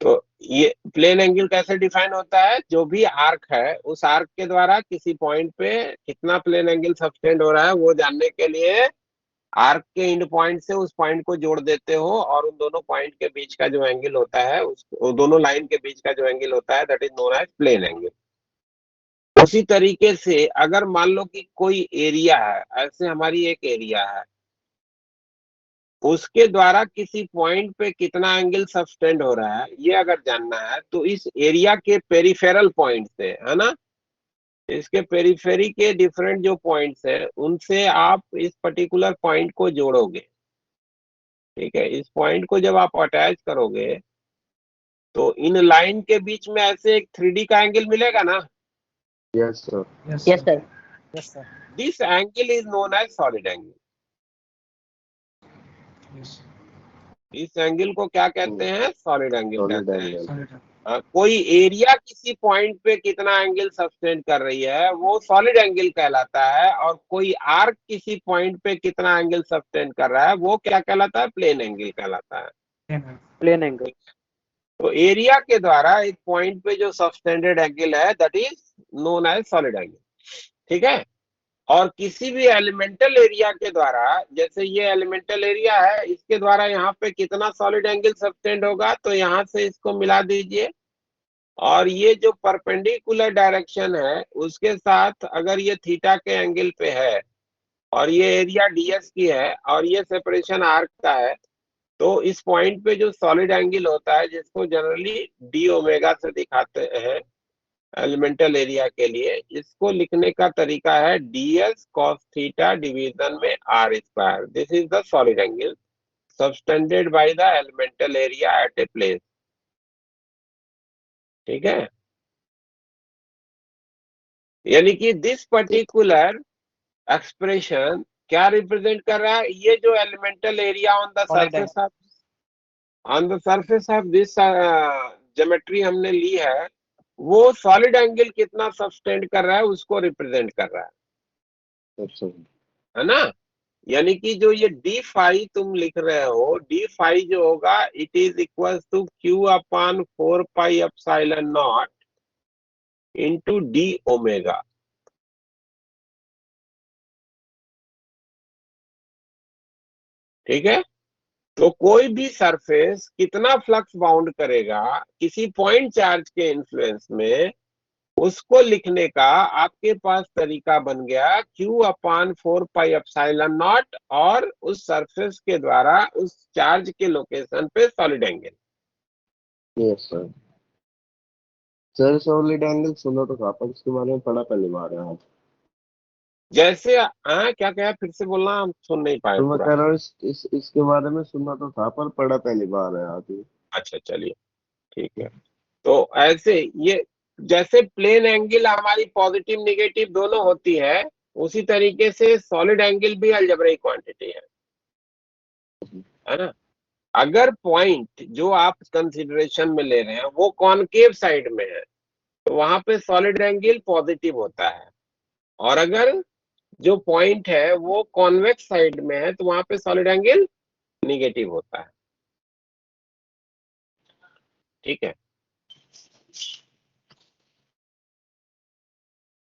तो ये प्लेन एंगल कैसे डिफाइन होता है, जो भी आर्क है उस आर्क के द्वारा किसी पॉइंट पे कितना प्लेन एंगल सबटेंड हो रहा है वो जानने के लिए आर्क के एंड पॉइंट से उस पॉइंट को जोड़ देते हो और उन दोनों पॉइंट के बीच का जो एंगल होता है उस दोनों लाइन के बीच का जो एंगल होता है that is known as plane angle. उसी तरीके से अगर मान लो कि कोई एरिया है, ऐसे हमारी एक एरिया है, उसके द्वारा किसी पॉइंट पे कितना एंगल सबटेंड हो रहा है ये अगर जानना है तो इस एरिया के पेरिफेरल पॉइंट से, है ना, इसके पेरिफेरी के डिफरेंट जो पॉइंट्स है उनसे आप इस पर्टिकुलर पॉइंट को जोड़ोगे। ठीक है, इस पॉइंट को जब आप अटैच करोगे तो इन लाइन के बीच में ऐसे एक 3D का एंगल मिलेगा ना। Yes sir. Yes, sir. Yes, sir. This angle is known as solid angle. इस एंगल को क्या कहते हैं, सॉलिड एंगल सॉलिड कहते हैं। एंगल। कोई एरिया किसी पॉइंट पे कितना एंगल सबटेंड कर रही है वो सॉलिड एंगल कहलाता है, और कोई आर्क किसी पॉइंट पे कितना एंगल सबटेंड कर रहा है वो क्या कहलाता है, प्लेन एंगल कहलाता है। Plane angle. तो एरिया के द्वारा एक पॉइंट पे जो सबटेंडेड एंगल है that is known as solid angle. ठीक है, और किसी भी एलिमेंटल एरिया के द्वारा, जैसे ये एलिमेंटल एरिया है, इसके द्वारा यहाँ पे कितना सॉलिड एंगल सबटेंड होगा तो यहाँ से इसको मिला दीजिए, और ये जो परपेंडिकुलर डायरेक्शन है उसके साथ अगर ये थीटा के एंगल पे है और ये एरिया डीएस की है और ये सेपरेशन आर्क का है, तो इस पॉइंट पे जो सॉलिड एंगल होता है जिसको जनरली डी ओमेगा से दिखाते हैं एलिमेंटल एरिया के लिए, इसको लिखने का तरीका है ds cos थीटा डिवीजन में r square. This is the solid angle subtended bye the elemental area at a place. ठीक है, यानी कि दिस पर्टिकुलर एक्सप्रेशन क्या रिप्रेजेंट कर रहा है, ये जो elemental area on the surface of this geometry हमने ली है वो सॉलिड एंगल कितना सबटेंड कर रहा है उसको रिप्रेजेंट कर रहा है ना। यानी कि जो ये डी फाई तुम लिख रहे हो, डी फाई जो होगा it is equal to q upon 4 pi epsilon naught into d omega. ठीक है, तो कोई भी सरफेस कितना फ्लक्स बाउंड करेगा किसी पॉइंट चार्ज के इन्फ्लुएंस में, उसको लिखने का आपके पास तरीका बन गया Q upon 4 pi epsilon not और उस सरफेस के द्वारा उस चार्ज के लोकेशन पे solid angle. Yes sir. Sir solid angle सुना तो था पर इसके बारे में पढ़ा पहली बार है आज। जैसे क्या कहा, फिर से बोलना, हम सुन नहीं पाए तो मैं पूरा। कह रहा हूँ इसके बारे में सुना तो था पर पढ़ा पहली बार है आज ही। अच्छा चलिए ठीक है। तो ऐसे ये जैसे प्लेन एंगल हमारी पॉजिटिव निगेटिव दोनों होती है, उसी तरीके से सॉलिड एंगल भी अलजेब्रिक क्वांटिटी है ना। अगर पॉइंट जो आप कंसिडरेशन में ले रहे हैं वो कॉनकेव साइड में है तो वहां पे सॉलिड एंगल पॉजिटिव होता है, और अगर जो पॉइंट है वो कॉन्वेक्स साइड में है तो वहां पे सॉलिड एंगल निगेटिव होता है। ठीक है,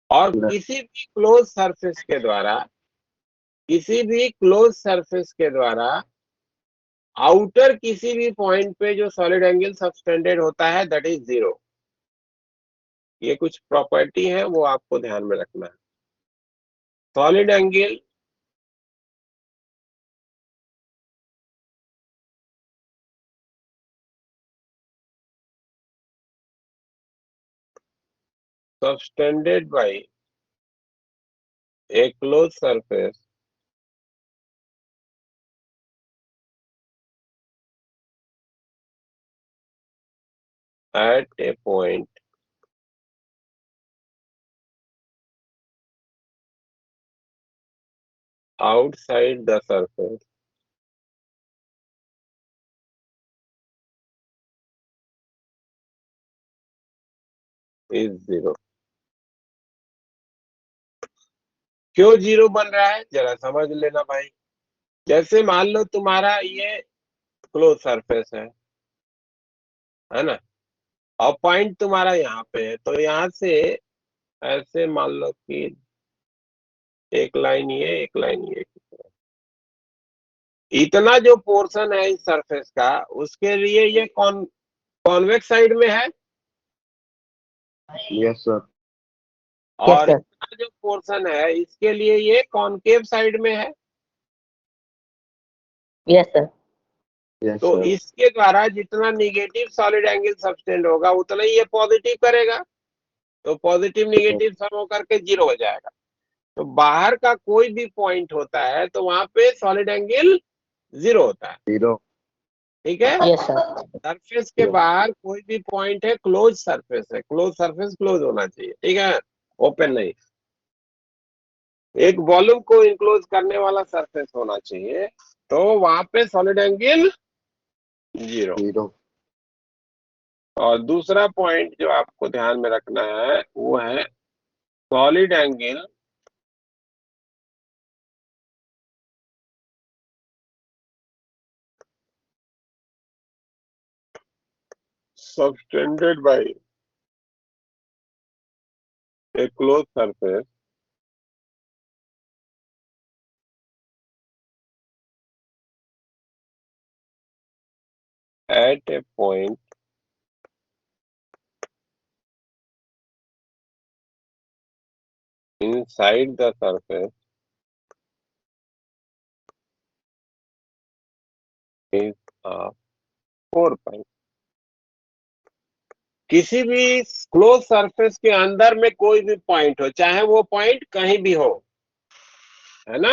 और किसी भी क्लोज सरफेस के द्वारा, किसी भी क्लोज सरफेस के द्वारा आउटर किसी भी पॉइंट पे जो सॉलिड एंगल सबटेंडेड होता है दैट इज 0। ये कुछ प्रॉपर्टी है वो आपको ध्यान में रखना है। Solid angle subtended by a closed surface at a point outside the surface is 0। क्यों 0 बन रहा है जरा समझ लेना भाई। जैसे मान लो तुम्हारा ये क्लोज सरफेस है है ना, और पॉइंट तुम्हारा यहाँ पे है, तो यहाँ से ऐसे मान लो कि एक लाइन ये, एक लाइन ये, इतना जो पोर्शन है इस सरफेस का, उसके लिए ये कॉन्वेक्स साइड में है, यस सर। और sir. इतना जो पोर्शन है इसके लिए ये कॉनकेव साइड में है। Yes, sir. यस तो सर। इसके द्वारा जितना निगेटिव सॉलिड एंगल सबटेंड होगा उतना ही ये पॉजिटिव करेगा, तो पॉजिटिव निगेटिव सम होकर के 0 हो जाएगा। तो बाहर का कोई भी पॉइंट होता है तो वहां पे सॉलिड एंगल 0 होता है, 0। ठीक है। Yes, sir. सरफेस के बाहर कोई भी पॉइंट है, क्लोज सरफेस है, क्लोज सरफेस क्लोज होना चाहिए, ठीक है, ओपन नहीं। एक वॉल्यूम को इनक्लोज करने वाला सरफेस होना चाहिए, तो वहां पे सॉलिड एंगल 0। 0। और दूसरा पॉइंट जो आपको ध्यान में रखना है वो है solid angle subtended by a closed surface at a point inside the surface is a 4 pi। किसी भी क्लोज सरफेस के अंदर में कोई भी पॉइंट हो, चाहे वो पॉइंट कहीं भी हो, है ना,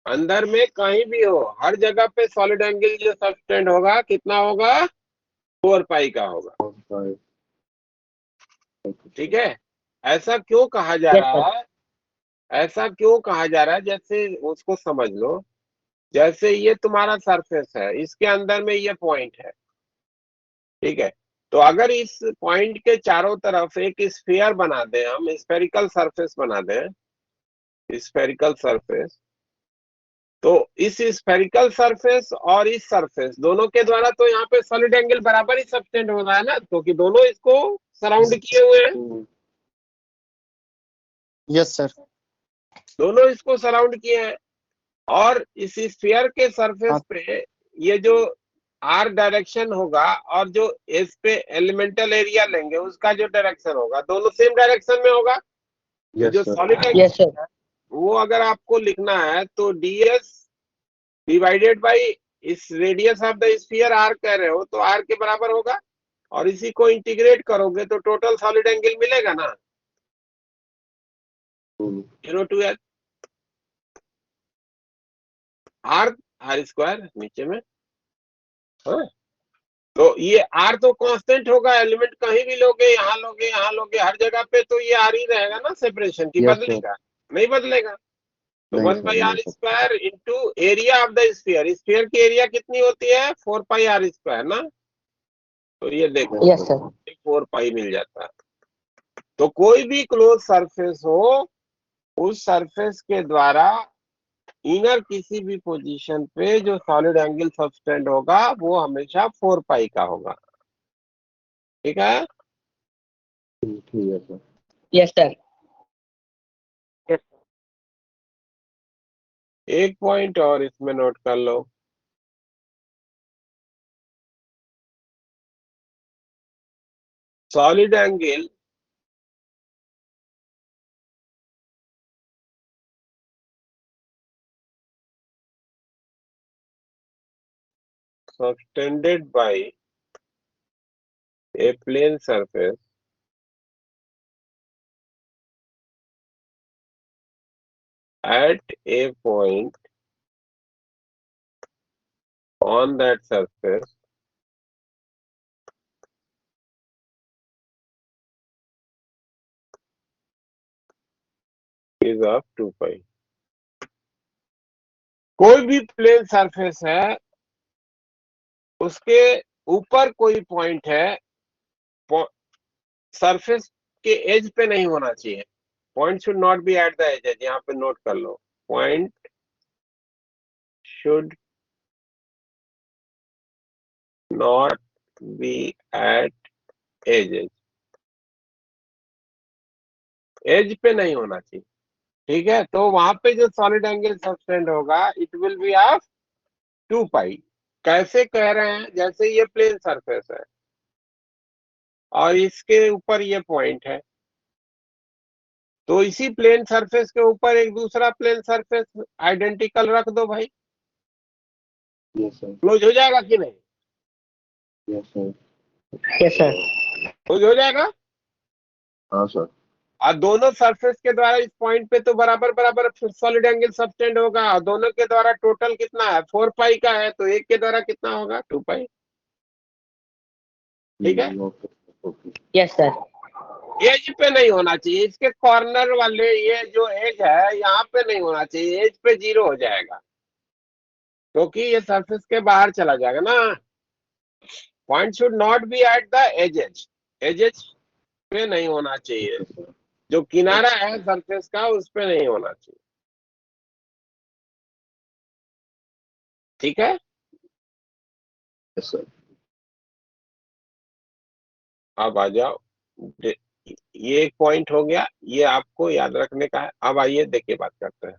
अंदर में कहीं भी हो, हर जगह पे सॉलिड एंगल जो सबटेंड होगा कितना होगा, 4 पाई का होगा, ठीक है। ऐसा क्यों कहा जा Yes, रहा sir. है, ऐसा क्यों कहा जा रहा है, जैसे उसको समझ लो। जैसे ये तुम्हारा सरफेस है, इसके अंदर में ये पॉइंट है, ठीक है। तो अगर इस पॉइंट के चारों तरफ एक स्फीयर बना दें, हम स्फेरिकल सरफेस बना दें, स्फेरिकल सरफेस, तो इस स्फेरिकल सरफेस और इस सरफेस दोनों के द्वारा तो यहाँ पे सॉलिड एंगल बराबर ही सबटेंड हो रहा है ना, क्योंकि दोनों इसको सराउंड किए हुए हैं, यस सर। दोनों इसको सराउंड किए हैं। और इस स्फीयर के सरफेस पे ये जो आर डायरेक्शन होगा और जो एस पे एलिमेंटल एरिया लेंगे उसका जो डायरेक्शन होगा, दोनों सेम डायरेक्शन में होगा। जो सॉलिड एंगल Yes, sir. वो अगर आपको लिखना है तो ds डिवाइडेड बाई इस radius of the sphere r कह रहे हो तो आर के बराबर होगा, और इसी को इंटीग्रेट करोगे तो टोटल सॉलिड एंगल मिलेगा ना, 0 to h r, r square नीचे में, हाँ। तो ये आर तो कांस्टेंट होगा, एलिमेंट कहीं भी लोगे, यहाँ लोगे, यहाँ लोगे, हर जगह पे तो ये आर ही रहेगा ना, सेपरेशन की बदलेगा नहीं, बदलेगा। तो 1 by r square into area of the sphere, sphere की एरिया कितनी होती है, 4 पाई आर स्क्वायर ना, तो ये देखो Yes, sir. 4 पाई मिल जाता है। तो कोई भी क्लोज सरफेस हो, उस सरफेस के द्वारा इनर किसी भी पोजीशन पे जो सॉलिड एंगल सबटेंड होगा वो हमेशा 4 पाई का होगा, ठीक है। ठीक है सर। Yes, sir. एक पॉइंट और इसमें नोट कर लो, solid angle subtended by a plane surface at a point on that surface is of 2 pi। कोई भी प्लेन सरफेस है, उसके ऊपर कोई पॉइंट है, सरफेस के एज पे नहीं होना चाहिए, point should not be at the edge, यहाँ पे नोट कर लो, point should not be at edge पे नहीं होना चाहिए। ठीक है, तो वहां पे जो सॉलिड एंगल सब्सटेंड होगा इट विल बी ऑफ 2 पाई। कैसे कह रहे हैं, जैसे ये प्लेन सरफेस है और इसके ऊपर ये पॉइंट है, तो इसी प्लेन सरफेस के ऊपर एक दूसरा प्लेन सरफेस आइडेंटिकल रख दो भाई, यस सर, क्लोज हो जाएगा कि नहीं? Yes sir, yes sir, close हो जाएगा। हाँ सर, और दोनों सरफेस के द्वारा इस पॉइंट पे तो बराबर बराबर सॉलिड एंगल सबटेंड होगा, और दोनों के द्वारा टोटल कितना है 4 पाई का है, तो एक के द्वारा कितना होगा 2 पाई। ठीक है, okay okay, yes sir, edge पे नहीं होना चाहिए, इसके कॉर्नर वाले ये जो एज है यहाँ पे नहीं होना चाहिए, एज पे 0 हो जाएगा क्योंकि ये सरफेस के बाहर चला जाएगा ना। Point should not be at the edges, edges पे नहीं होना चाहिए, जो किनारा है सरफेस का उस पे नहीं होना चाहिए। ठीक है, यस सर, अब आ जाओ, ये एक पॉइंट हो गया, ये आपको याद रखने का है। अब आइए देखिए बात करते हैं।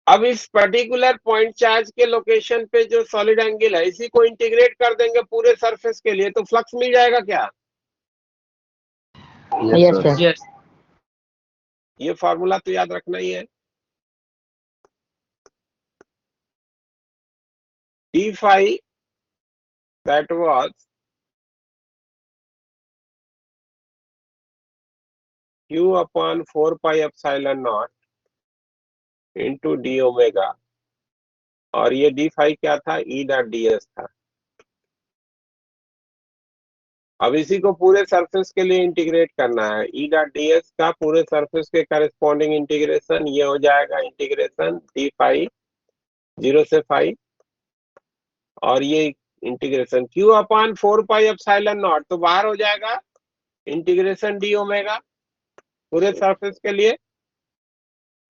अब इस पर्टिकुलर पॉइंट चार्ज के लोकेशन पे जो सॉलिड एंगल है इसी को इंटीग्रेट कर देंगे पूरे सरफेस के लिए, तो फ्लक्स मिल जाएगा क्या? यस सर, यस ये फॉर्मूला तो याद रखना ही है। D phi that was q upon 4 pi epsilon naught into d omega, और ये डी फाई क्या था, ई डॉट डी एस था। अब इसी को पूरे सरफेस के लिए इंटीग्रेट करना है, ई डॉट डी एस का पूरे सरफेस के करस्पॉन्डिंग इंटीग्रेशन ये हो जाएगा इंटीग्रेशन डी फाई 0 से फाई, और ये integration q upon 4 pi epsilon not, तो बाहर हो जाएगा इंटीग्रेशन डी ओमेगा पूरे सरफेस के लिए,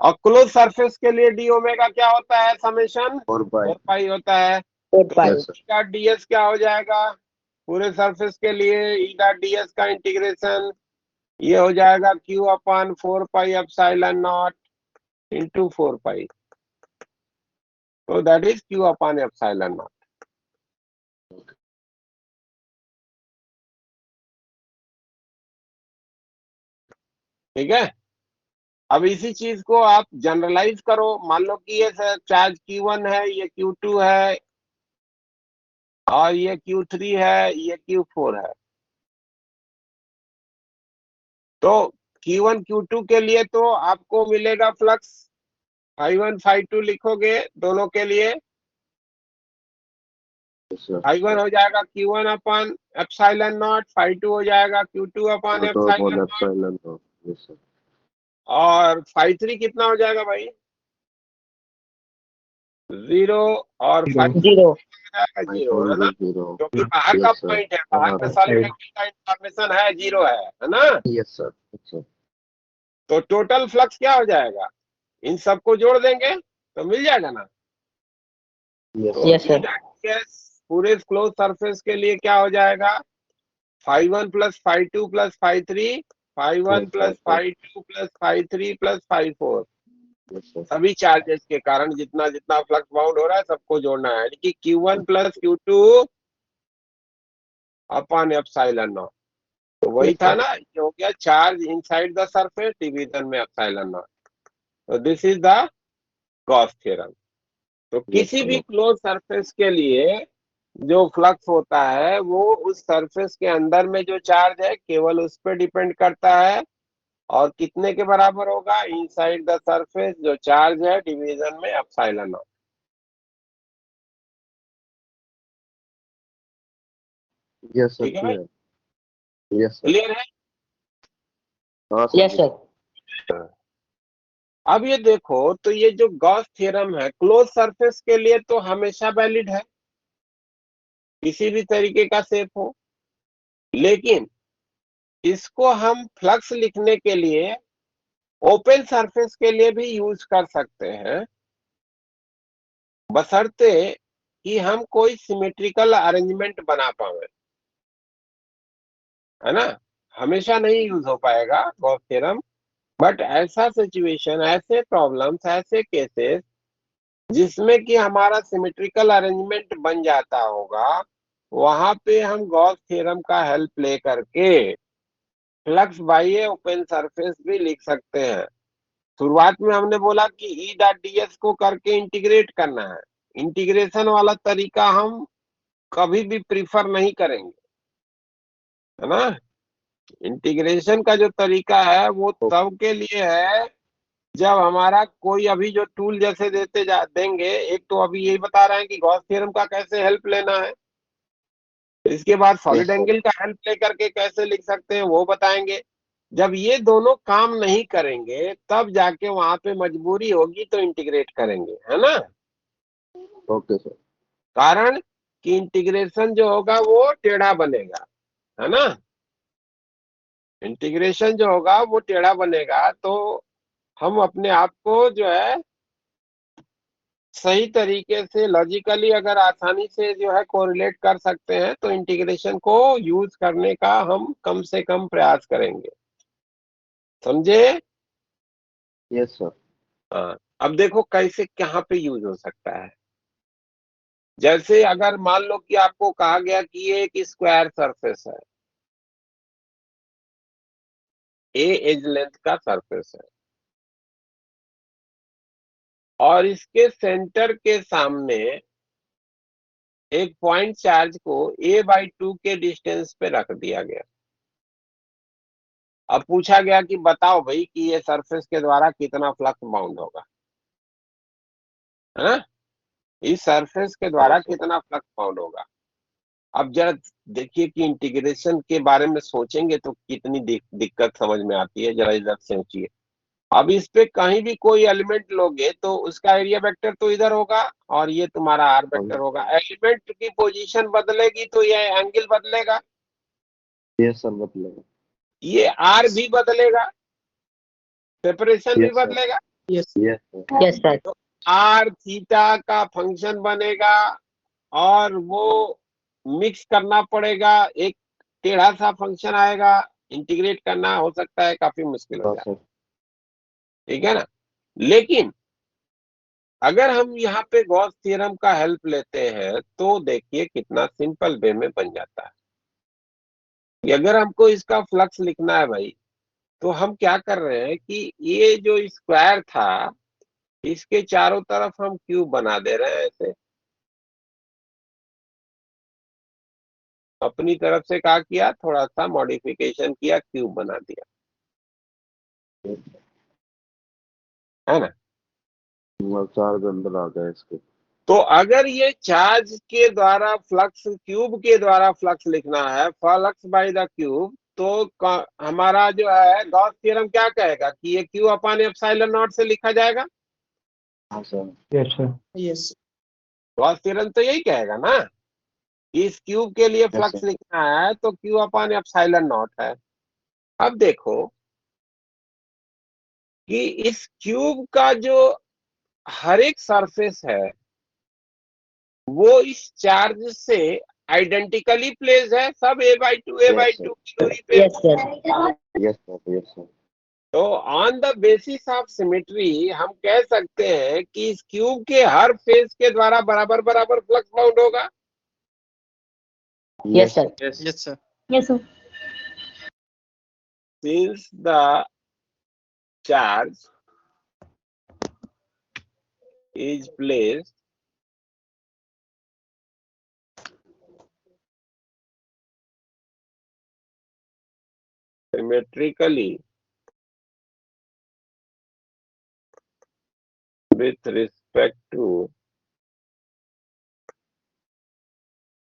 और क्लोज सरफेस के लिए डी ओमेगा क्या होता है, समेशन 4 पाई, 4 पाई होता है। 4 pi, yes sir, E dot D S क्या हो जाएगा पूरे सरफेस के लिए, ई डॉट डी एस का इंटीग्रेशन ये हो जाएगा q upon 4 pi epsilon naught into 4 pi, तो that is q upon epsilon naught. ठीक है, अब इसी चीज को आप जनरलाइज करो, मान लो कि ये चार्ज Q1 है, ये Q2 है, और ये Q3 है, ये Q4 है, तो Q1 Q2 के लिए तो आपको मिलेगा फ्लक्स phi1 phi2 लिखोगे दोनों के लिए, यस सर, phi1 हो जाएगा Q1 upon epsilon not, phi2 हो जाएगा Q2 अपॉन तो epsilon upon not, epsilon naught, yes sir, और phi3 कितना हो जाएगा भाई 0, और phi4 0, जाएगा 0, है ना, 0, क्योंकि बाहर का यस सर, पॉइंट है, बाहर हाँ का सॉलिड एंगल का इंफॉर्मेशन है 0 है ना। यस सर, यस सर, तो टोटल फ्लक्स क्या हो जाएगा, इन सबको जोड़ देंगे तो मिल जाएगा ना। यस तो यस सर, EWS पूरे क्लोज सरफेस के लिए क्या हो जाएगा, phi1 plus phi2 plus phi3, phi1 plus phi2 plus phi3 plus phi4, yes sir, सभी चार्जेस के कारण जितना जितना फ्लक्स बाउंड हो रहा है सबको जोड़ना है, यानी कि Q1 plus Q2 upon epsilon not, तो वही था ना, ये हो गया charge inside the surface division में एप्सिलॉन नॉट, तो this is the Gauss theorem. तो किसी भी क्लोज सरफेस के लिए जो फ्लक्स होता है वो उस सरफेस के अंदर में जो चार्ज है केवल उस पर डिपेंड करता है, और कितने के बराबर होगा, इनसाइड द सरफेस जो चार्ज है डिवीजन में एप्सिलॉन नॉट। यस सर, ठीक है भाई, यस सर, क्लियर है। हाँ सर, यस सर, अब ये देखो, तो ये जो गॉस थ्योरम है क्लोज सरफेस के लिए तो हमेशा वैलिड है, किसी भी तरीके का शेप हो, लेकिन इसको हम फ्लक्स लिखने के लिए ओपन सरफेस के लिए भी यूज कर सकते हैं, बशर्ते कि हम कोई सिमेट्रिकल अरेंजमेंट बना पाए, है ना। हमेशा नहीं यूज हो पाएगा गॉस थ्योरम, बट ऐसा सिचुएशन, ऐसे प्रॉब्लम्स, ऐसे केसेस जिसमें कि हमारा सिमेट्रिकल अरेंजमेंट बन जाता होगा, वहां पे हम गॉस थ्योरम का हेल्प ले करके फ्लक्स बाय ए ओपन सरफेस भी लिख सकते हैं। शुरुआत में हमने बोला कि ई डॉट ds को करके इंटीग्रेट करना है। इंटीग्रेशन वाला तरीका हम कभी भी प्रीफर नहीं करेंगे, है ना। इंटीग्रेशन का जो तरीका है वो तब के लिए है जब हमारा कोई अभी जो टूल जैसे देंगे, एक तो अभी यही बता रहे हैं कि गॉस थ्योरम का कैसे हेल्प लेना है, इसके बाद सॉलिड एंगल का हेल्प लेकर के कैसे लिख सकते हैं वो बताएंगे। जब ये दोनों काम नहीं करेंगे तब जाके वहां पे मजबूरी होगी तो इंटीग्रेट करेंगे, है ना। Okay sir. कारण कि इंटीग्रेशन जो होगा वो टेढ़ा बनेगा, है ना। इंटीग्रेशन जो होगा वो टेढ़ा बनेगा, तो हम अपने आप को जो है सही तरीके से लॉजिकली अगर आसानी से जो है कोरिलेट कर सकते हैं तो इंटीग्रेशन को यूज करने का हम कम से कम प्रयास करेंगे, समझे। Yes sir. हाँ, अब देखो कैसे कहाँ पे यूज हो सकता है। जैसे अगर मान लो कि आपको कहा गया कि ये एक स्क्वायर सरफेस है, ए एज लेंथ का सरफेस है, और इसके सेंटर के सामने एक पॉइंट चार्ज को a/2 के डिस्टेंस पे रख दिया गया। अब पूछा गया कि बताओ भाई कि ये सरफेस के द्वारा कितना फ्लक्स बाउंड होगा, है ना। इस सरफेस के द्वारा कितना फ्लक्स बाउंड होगा। अब जरा देखिए कि इंटीग्रेशन के बारे में सोचेंगे तो कितनी दिक्कत समझ में आती है, जरा इधर सोचिए। अब इस पे कहीं भी कोई एलिमेंट लोगे तो उसका एरिया वेक्टर तो इधर होगा और ये तुम्हारा आर वेक्टर होगा। एलिमेंट की पोजीशन बदलेगी तो ये एंगल बदलेगा, यस सर, बदलेगा। ये आर भी बदलेगा, सेपरेशन भी यस सर। बदलेगा। Yes sir. Yes sir. तो आर थीटा का फंक्शन बनेगा और वो मिक्स करना पड़ेगा, एक टेढ़ा सा फंक्शन आएगा, इंटीग्रेट करना हो सकता है काफी मुश्किल हो हाँ जाए, सर। ठीक है ना। लेकिन अगर हम यहाँ पे गॉस थ्योरम का हेल्प लेते हैं तो देखिए कितना सिंपल वे में बन जाता है कि अगर हमको इसका फ्लक्स लिखना है भाई, तो हम क्या कर रहे हैं कि ये जो स्क्वायर था इसके चारों तरफ हम क्यूब बना दे रहे हैं ऐसे। अपनी तरफ से क्या किया, थोड़ा सा मॉडिफिकेशन किया, क्यूब बना दिया, है ना। चार के अंदर आ गए इसके। तो अगर ये चार्ज के द्वारा फ्लक्स, क्यूब के द्वारा फ्लक्स लिखना है, फ्लक्स बाय द क्यूब, तो हमारा जो है गॉस थ्योरम क्या कहेगा कि ये क्यू अपॉन एप्सिलॉन नॉट से लिखा जाएगा। हाँ sir. Yes sir. Yes Gauss theorem तो यही कहेगा ना, इस क्यूब के लिए यस फ्लक्स सर। लिखना है तो क्यू अपॉन एप्सिलॉन नॉट है। अब देखो कि इस क्यूब का जो हर एक सरफेस है वो इस चार्ज से आइडेंटिकली प्लेस है, सब a/2 a/2 की दूरी पे। Yes sir. Yes sir. Yes sir. तो on the basis of symmetry हम कह सकते हैं कि इस क्यूब के हर फेस के द्वारा बराबर बराबर फ्लक्स बाउंड होगा। Yes sir. Yes sir. Yes sir. Since the charge is placed symmetrically with respect to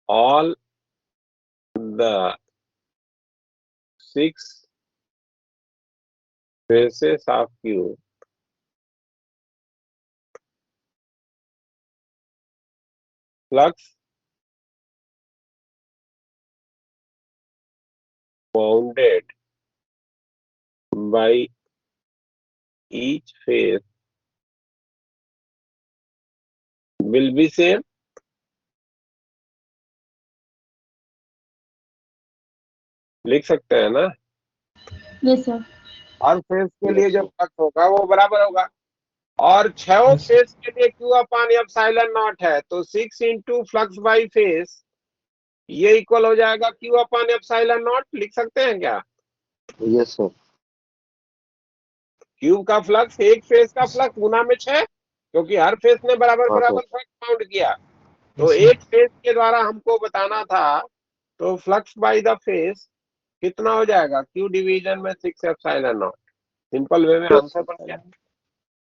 all the 6 faces of cube, flux bounded by each face will be same. लिख सकते हैं ना। Yes sir. हर phase के लिए जो flux होगा वो बराबर होगा, और 6 Yes. फेज के लिए Q अपान एप्सिलॉन नॉट है, तो 6 इंटू फ्लक्स बाई फेज ये इक्वल हो जाएगा Q अपान एप्सिलॉन नॉट। लिख सकते हैं क्या? Yes sir. क्यूब का फ्लक्स एक फेज का फ्लक्स गुना में 6, क्योंकि हर फेज ने बराबर हाँ बराबर सर। फ्लक्स बाउंड किया, तो Yes, sir. एक फेज के द्वारा हमको बताना था, तो फ्लक्स बाय द फेज कितना हो जाएगा? क्यू डिवीजन में 6 एप्सिलॉन नॉट। सिंपल वे में आंसर बन गया,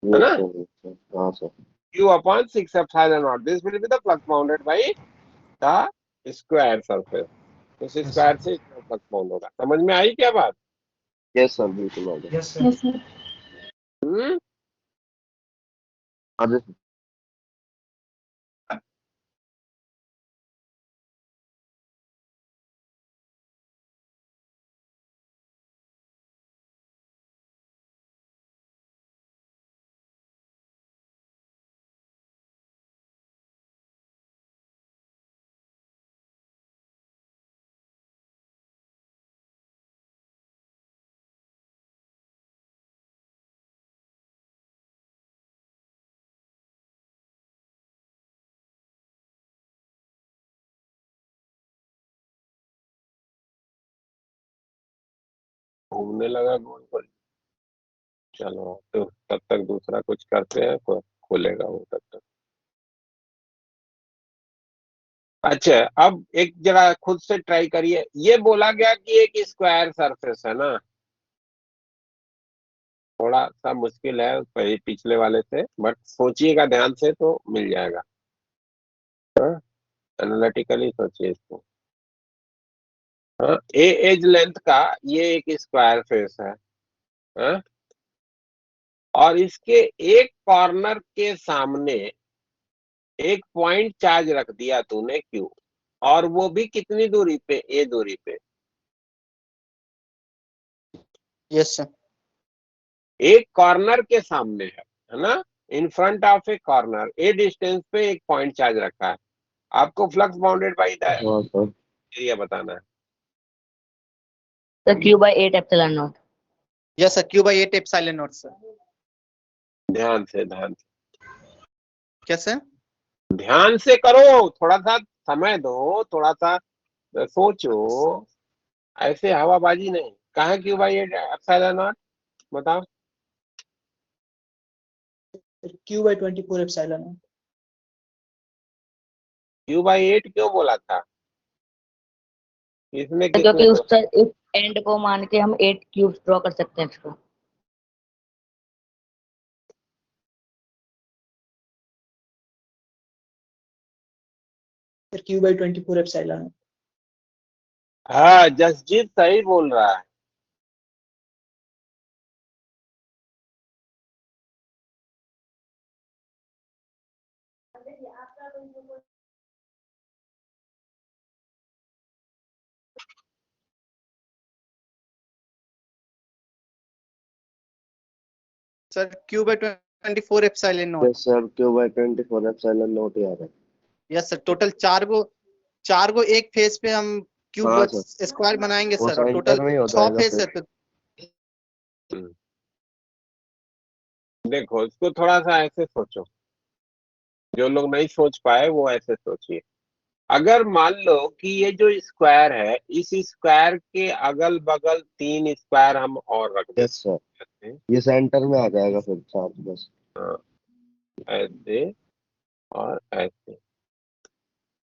है ना? Yes sir. Yes sir. हाँ sir. Q upon 6 epsilon naught. This will be the flux bounded by the square surface. उस Yes, स्क्वायर sir. से फ्लक्स बाउंड होगा। समझ में आई क्या बात? यस सर, बिल्कुल आ गया। Yes, sir. Yes sir. हम्म? आगे घूमने लगा गोल गोल। चलो तो तब तक दूसरा कुछ करते हैं, खोलेगा वो तब तक। अच्छा, अब एक जरा खुद से ट्राई करिए। ये बोला गया कि एक स्क्वायर सरफेस है ना, थोड़ा सा मुश्किल है पिछले वाले से, बट सोचिएगा ध्यान से तो मिल जाएगा। एनालिटिकली सोचिए इसको। हाँ, ए एज लेंथ का ये एक स्क्वायर फेस है, हाँ? और इसके एक कॉर्नर के सामने एक पॉइंट चार्ज रख दिया तूने क्यू, और वो भी कितनी दूरी पे? ए दूरी पे। Yes sir. एक कॉर्नर के सामने है ना, in front of A corner, A distance पे एक पॉइंट चार्ज रखा है। आपको फ्लक्स बाउंडेड बाई द हाँ सर। एरिया बताना है। Sir Q by 8 epsilon naught. Yes sir, Q by 8 epsilon not sir. ध्यान से, ध्यान से, क्या सर? ध्यान से करो, थोड़ा सा समय दो, थोड़ा सा सोचो, ऐसे हवाबाजी नहीं। कहाँ क्यू बाई एप्सिलॉन नॉट बताओ? Q by 24 epsilon not. Q by 8 क्यों बोला था? इसमें क्योंकि कितने? उस एंड को मान के हम 8 क्यूब्स ड्रॉ कर सकते हैं इसको। Sir Q by 24 epsilon naught. हाँ, जसजीत सही बोल रहा है। Sir Q by 24 epsilon naught. Yes sir, Q by 24 epsilon naught ही आ रहा है। यस सर, टोटल चार को एक फेस पे हम क्यूब हाँ सर। स्क्वायर बनाएंगे वो सर, और सेंटर टोटल में ही हो 6 जाएगा फेस है फिर। तो। देखो, इसको थोड़ा सा ऐसे सोचो, जो लोग नहीं सोच पाए वो ऐसे सोचिए। अगर मान लो कि ये जो स्क्वायर है, इस स्क्वायर के अगल बगल 3 स्क्वायर हम और रख यस सर, देते हैं, ये सेंटर में आ जाएगा फिर चार्ज बस। ऐसे और ऐसे,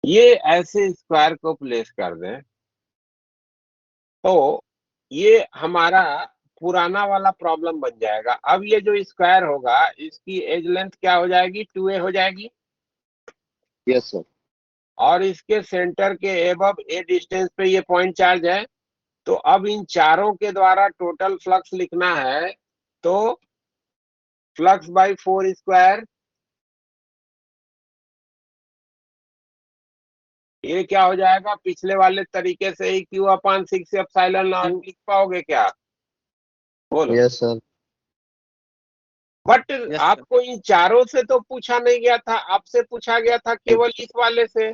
ये ऐसे स्क्वायर को प्लेस कर दें, तो ये हमारा पुराना वाला प्रॉब्लम बन जाएगा। अब ये जो स्क्वायर होगा, इसकी एज लेंथ क्या हो जाएगी? 2a हो जाएगी, यस सर। और इसके सेंटर के एबव ए डिस्टेंस पे ये पॉइंट चार्ज है। तो अब इन चारों के द्वारा टोटल फ्लक्स लिखना है, तो फ्लक्स बाई 4 स्क्वायर, ये क्या हो जाएगा? पिछले वाले तरीके से ही क्यू अपान 6 एप्सिलॉन नॉट लिख पाओगे क्या? बोलो। Yes sir. But Yes, sir. आपको इन चारों से तो पूछा नहीं गया था, आपसे पूछा गया था केवल इस वाले से।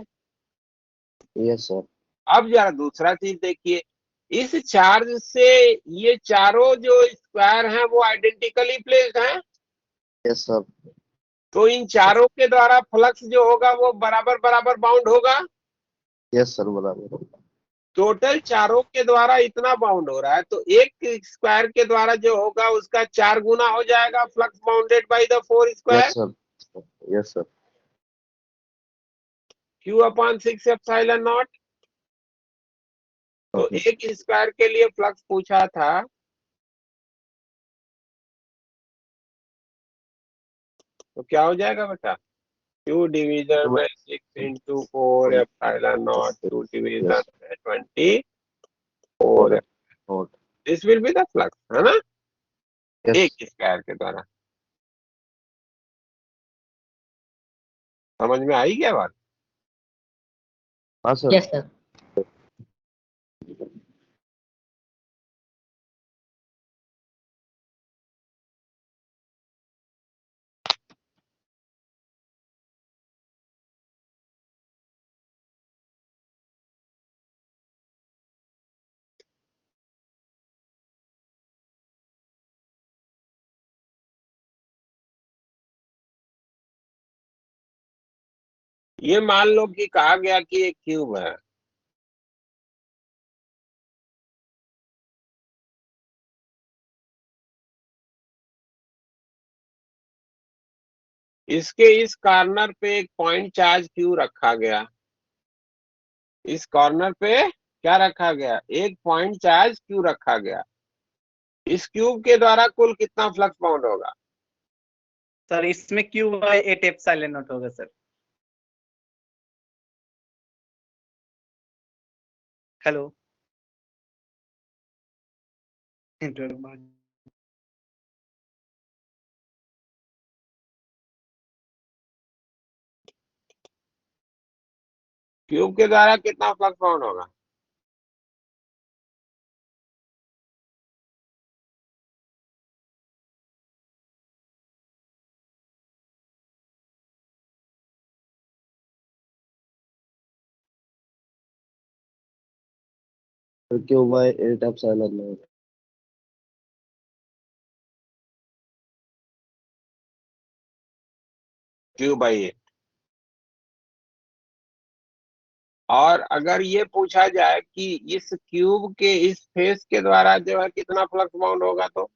Yes sir. अब जरा दूसरा चीज देखिए, इस चार्ज से ये चारों जो स्क्वायर हैं वो आइडेंटिकली प्लेस्ड हैं, यस सर। तो इन चारों के द्वारा फ्लक्स जो होगा वो बराबर बराबर बाउंड होगा। यस सर, बराबर। टोटल चारों के द्वारा इतना बाउंड हो रहा है, तो एक स्क्वायर के द्वारा जो होगा उसका 4 गुना हो जाएगा flux bounded by the 4 square. Yes sir, yes sir. Q/6 epsilon not. तो एक स्क्वायर के लिए फ्लक्स पूछा था, तो क्या हो जाएगा बेटा? Q division bye 6 into 4 epsilon not, Q division bye 24। This will be the flux, है ना, एक स्क्वायर के द्वारा। समझ में आई क्या बात? हाँ सर। Yes sir. ये मान लो कि कहा गया कि एक क्यूब है, इसके इस कॉर्नर पे एक पॉइंट चार्ज क्यू रखा गया। इस कॉर्नर पे क्या रखा गया? एक पॉइंट चार्ज क्यू रखा गया। इस क्यूब के द्वारा कुल कितना फ्लक्स बाउंड होगा? सर इसमें Q/8 एप्सिलॉन नॉट होगा सर। हेलो। क्यूब के द्वारा कितना फ्लक्स बाउंड होगा? Q/8 epsilon not. Q/8। और अगर ये पूछा जाए कि इस क्यूब के इस फेस के द्वारा जो है कितना फ्लक्स बाउंड होगा, तो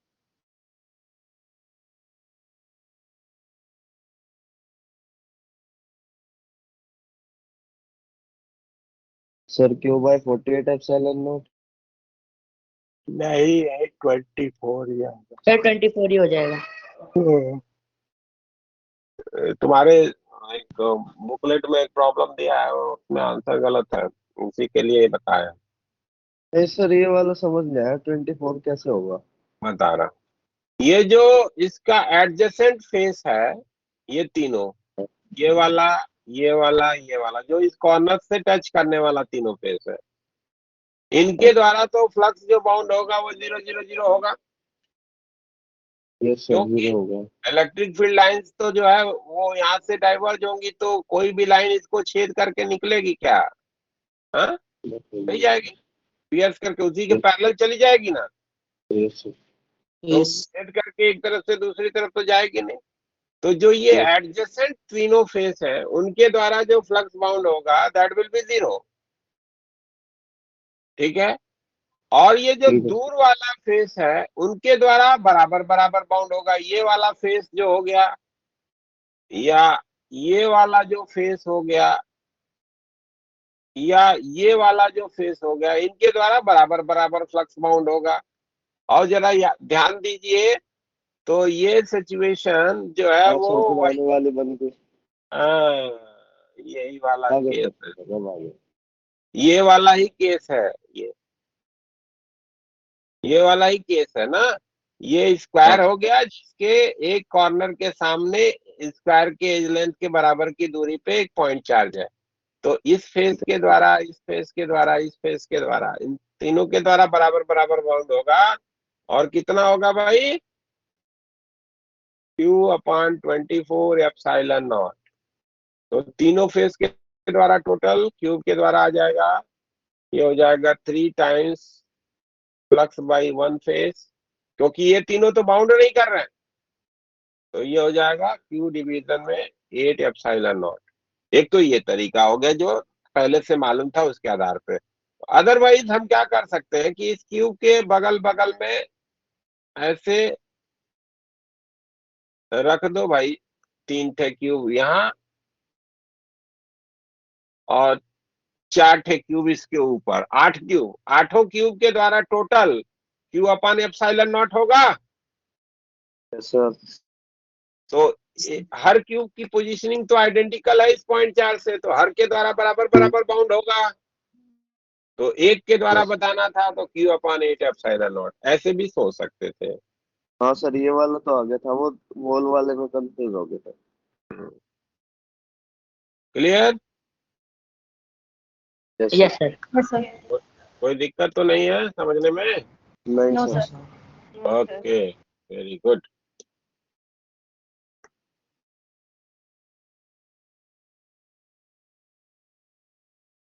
सर Q/48 एप्सिलॉन नॉट। नहीं, 24 या सर 24 ही हो जाएगा। तुम्हारे एक बुकलेट में एक प्रॉब्लम दिया है, उसमें आंसर गलत है, उसी के लिए बताया। नहीं सर, ये वाला समझ में आया, 24 कैसे होगा? बता रहा, ये जो इसका एडजेसेंट फेस है, ये तीनों, ये वाला, ये वाला, ये वाला, जो इस कॉर्नर से टच करने वाला तीनों फेस है, इनके द्वारा तो फ्लक्स जो बाउंड होगा वो 0 0 0 होगा। यस सर, क्योंकि 0 होगा। इलेक्ट्रिक फील्ड लाइंस तो जो है वो यहाँ से डाइवर्ज होंगी, तो कोई भी लाइन इसको छेद करके निकलेगी क्या? हाँ, नहीं जाएगी, पियर्स करके उसी के पैरेलल चली जाएगी ना, यस सर। तो छेद करके एक तरफ से दूसरी तरफ तो जाएगी नहीं। तो जो ये एडजेसेंट तीनों फेस है, उनके द्वारा जो फ्लक्स बाउंड होगा दैट विल बी 0। ठीक है, और ये जो दूर वाला फेस है उनके द्वारा बराबर बराबर बाउंड होगा। ये वाला फेस जो हो गया, या ये वाला जो फेस हो गया, या ये वाला जो फेस हो गया, इनके द्वारा बराबर बराबर फ्लक्स बाउंड होगा। और जरा ध्यान दीजिए, तो ये सिचुएशन जो है वो वाली बन गई। यही वाला केस है, ये वाला ही केस है, ये वाला ही केस है ना। ये स्क्वायर हो गया जिसके एक कॉर्नर के सामने स्क्वायर के एज लेंथ के बराबर की दूरी पे एक पॉइंट चार्ज है। तो इस फेस के द्वारा, इस फेस के द्वारा, इस फेस के द्वारा, इन तीनों के द्वारा बराबर बराबर बाउंड होगा। और कितना होगा भाई? Q/24 epsilon not. तो तीनों फेस के द्वारा टोटल क्यूब के द्वारा आ जाएगा, ये हो जाएगा 3 times flux by one phase, क्योंकि ये तीनों तो बाउंड नहीं कर रहे हैं, तो ये हो जाएगा क्यू डिवीजन में 8 एप्सिलॉन नॉट। एक तो ये तरीका हो गया जो पहले से मालूम था उसके आधार पे। अदरवाइज हम क्या कर सकते हैं कि इस क्यू के बगल बगल में ऐसे रख दो भाई 3 ठे क्यूब यहाँ और 4 ठे क्यूब इसके ऊपर, 8 क्यूब, 8 क्यूब के द्वारा total Q upon epsilon naught होगा। Yes sir. तो हर क्यूब की पोजीशनिंग तो आइडेंटिकल है इस पॉइंट चार्ज से, तो हर के द्वारा बराबर बराबर बाउंड होगा। तो एक के द्वारा बताना था तो क्यू अपॉन 8 एप्सिलॉन नॉट, ऐसे भी सोच सकते थे। हाँ सर, ये वाला तो आ गया था, वो वॉल वाले में कंफ्यूज हो गया था। Clear? Yes sir. Yes sir. कोई दिक्कत तो नहीं है समझने में? नहीं no sir. Sir. Okay, very good.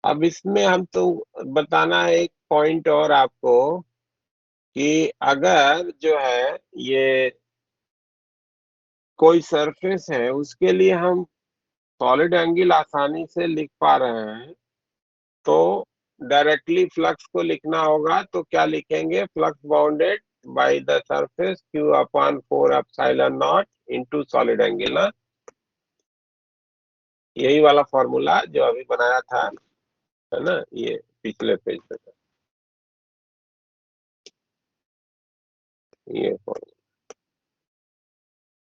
अब इसमें हम तो बताना है एक पॉइंट और आपको कि अगर जो है ये कोई सरफेस है उसके लिए हम सॉलिड एंगल आसानी से लिख पा रहे हैं, तो डायरेक्टली फ्लक्स को लिखना होगा तो क्या लिखेंगे? Flux bounded by the surface Q upon 4 epsilon not into solid angle ना, यही वाला फॉर्मूला जो अभी बनाया था, है ना, ये पिछले पेज पे था ये फॉर्मूला।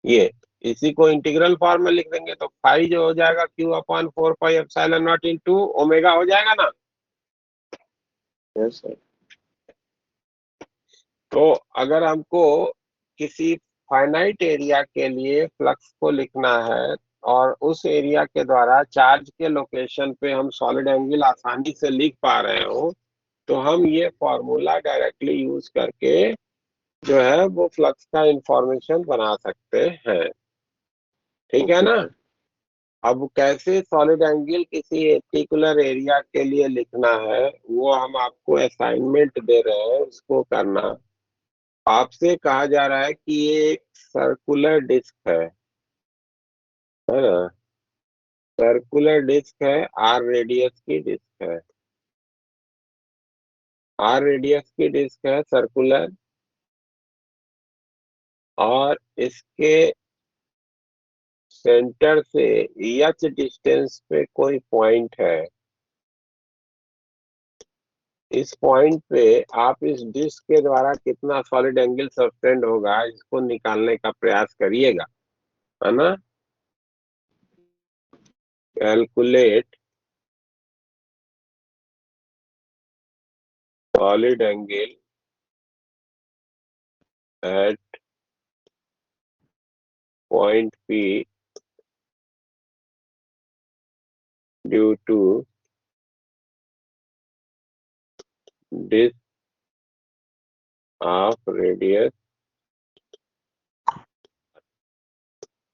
ये इसी को इंटीग्रल फॉर्म में लिख देंगे तो फाई जो हो जाएगा Q upon 4 pi epsilon not into omega हो जाएगा ना। Yes sir. तो अगर हमको किसी फाइनाइट एरिया के लिए फ्लक्स को लिखना है और उस एरिया के द्वारा चार्ज के लोकेशन पे हम सॉलिड एंगल आसानी से लिख पा रहे हो, तो हम ये फॉर्मूला डायरेक्टली यूज करके जो है वो फ्लक्स का इंफॉर्मेशन बना सकते हैं। ठीक है ना? अब कैसे सॉलिड एंगल किसी पर्टिकुलर एरिया के लिए लिखना है वो हम आपको असाइनमेंट दे रहे हैं, उसको करना। आपसे कहा जा रहा है कि ये एक सर्कुलर डिस्क है ना? सर्कुलर डिस्क है, आर रेडियस की डिस्क है, आर रेडियस की डिस्क है सर्कुलर, और इसके सेंटर से एच डिस्टेंस पे कोई पॉइंट है। इस पॉइंट पे आप इस डिस्क के द्वारा कितना सॉलिड एंगल सस्टेंड होगा इसको निकालने का प्रयास करिएगा, है ना? Calculate solid angle at point P due to disc of radius.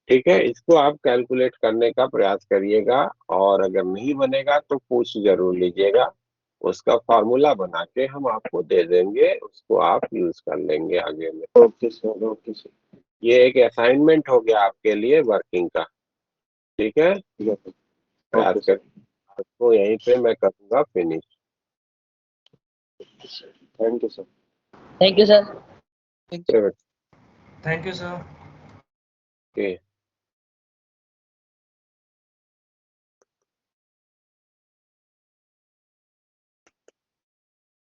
ठीक है, इसको आप कैलकुलेट करने का प्रयास करिएगा, और अगर नहीं बनेगा तो पूछ जरूर लीजिएगा, उसका फॉर्मूला बना के हम आपको दे देंगे, उसको आप यूज कर लेंगे आगे में। Okay sir, okay sir. ये एक असाइनमेंट हो गया आपके लिए वर्किंग का। ठीक है, प्रयास कर, आपको यहीं पे मैं करूंगा finish. Thank you sir. Thank you sir. Thank you sir. Okay.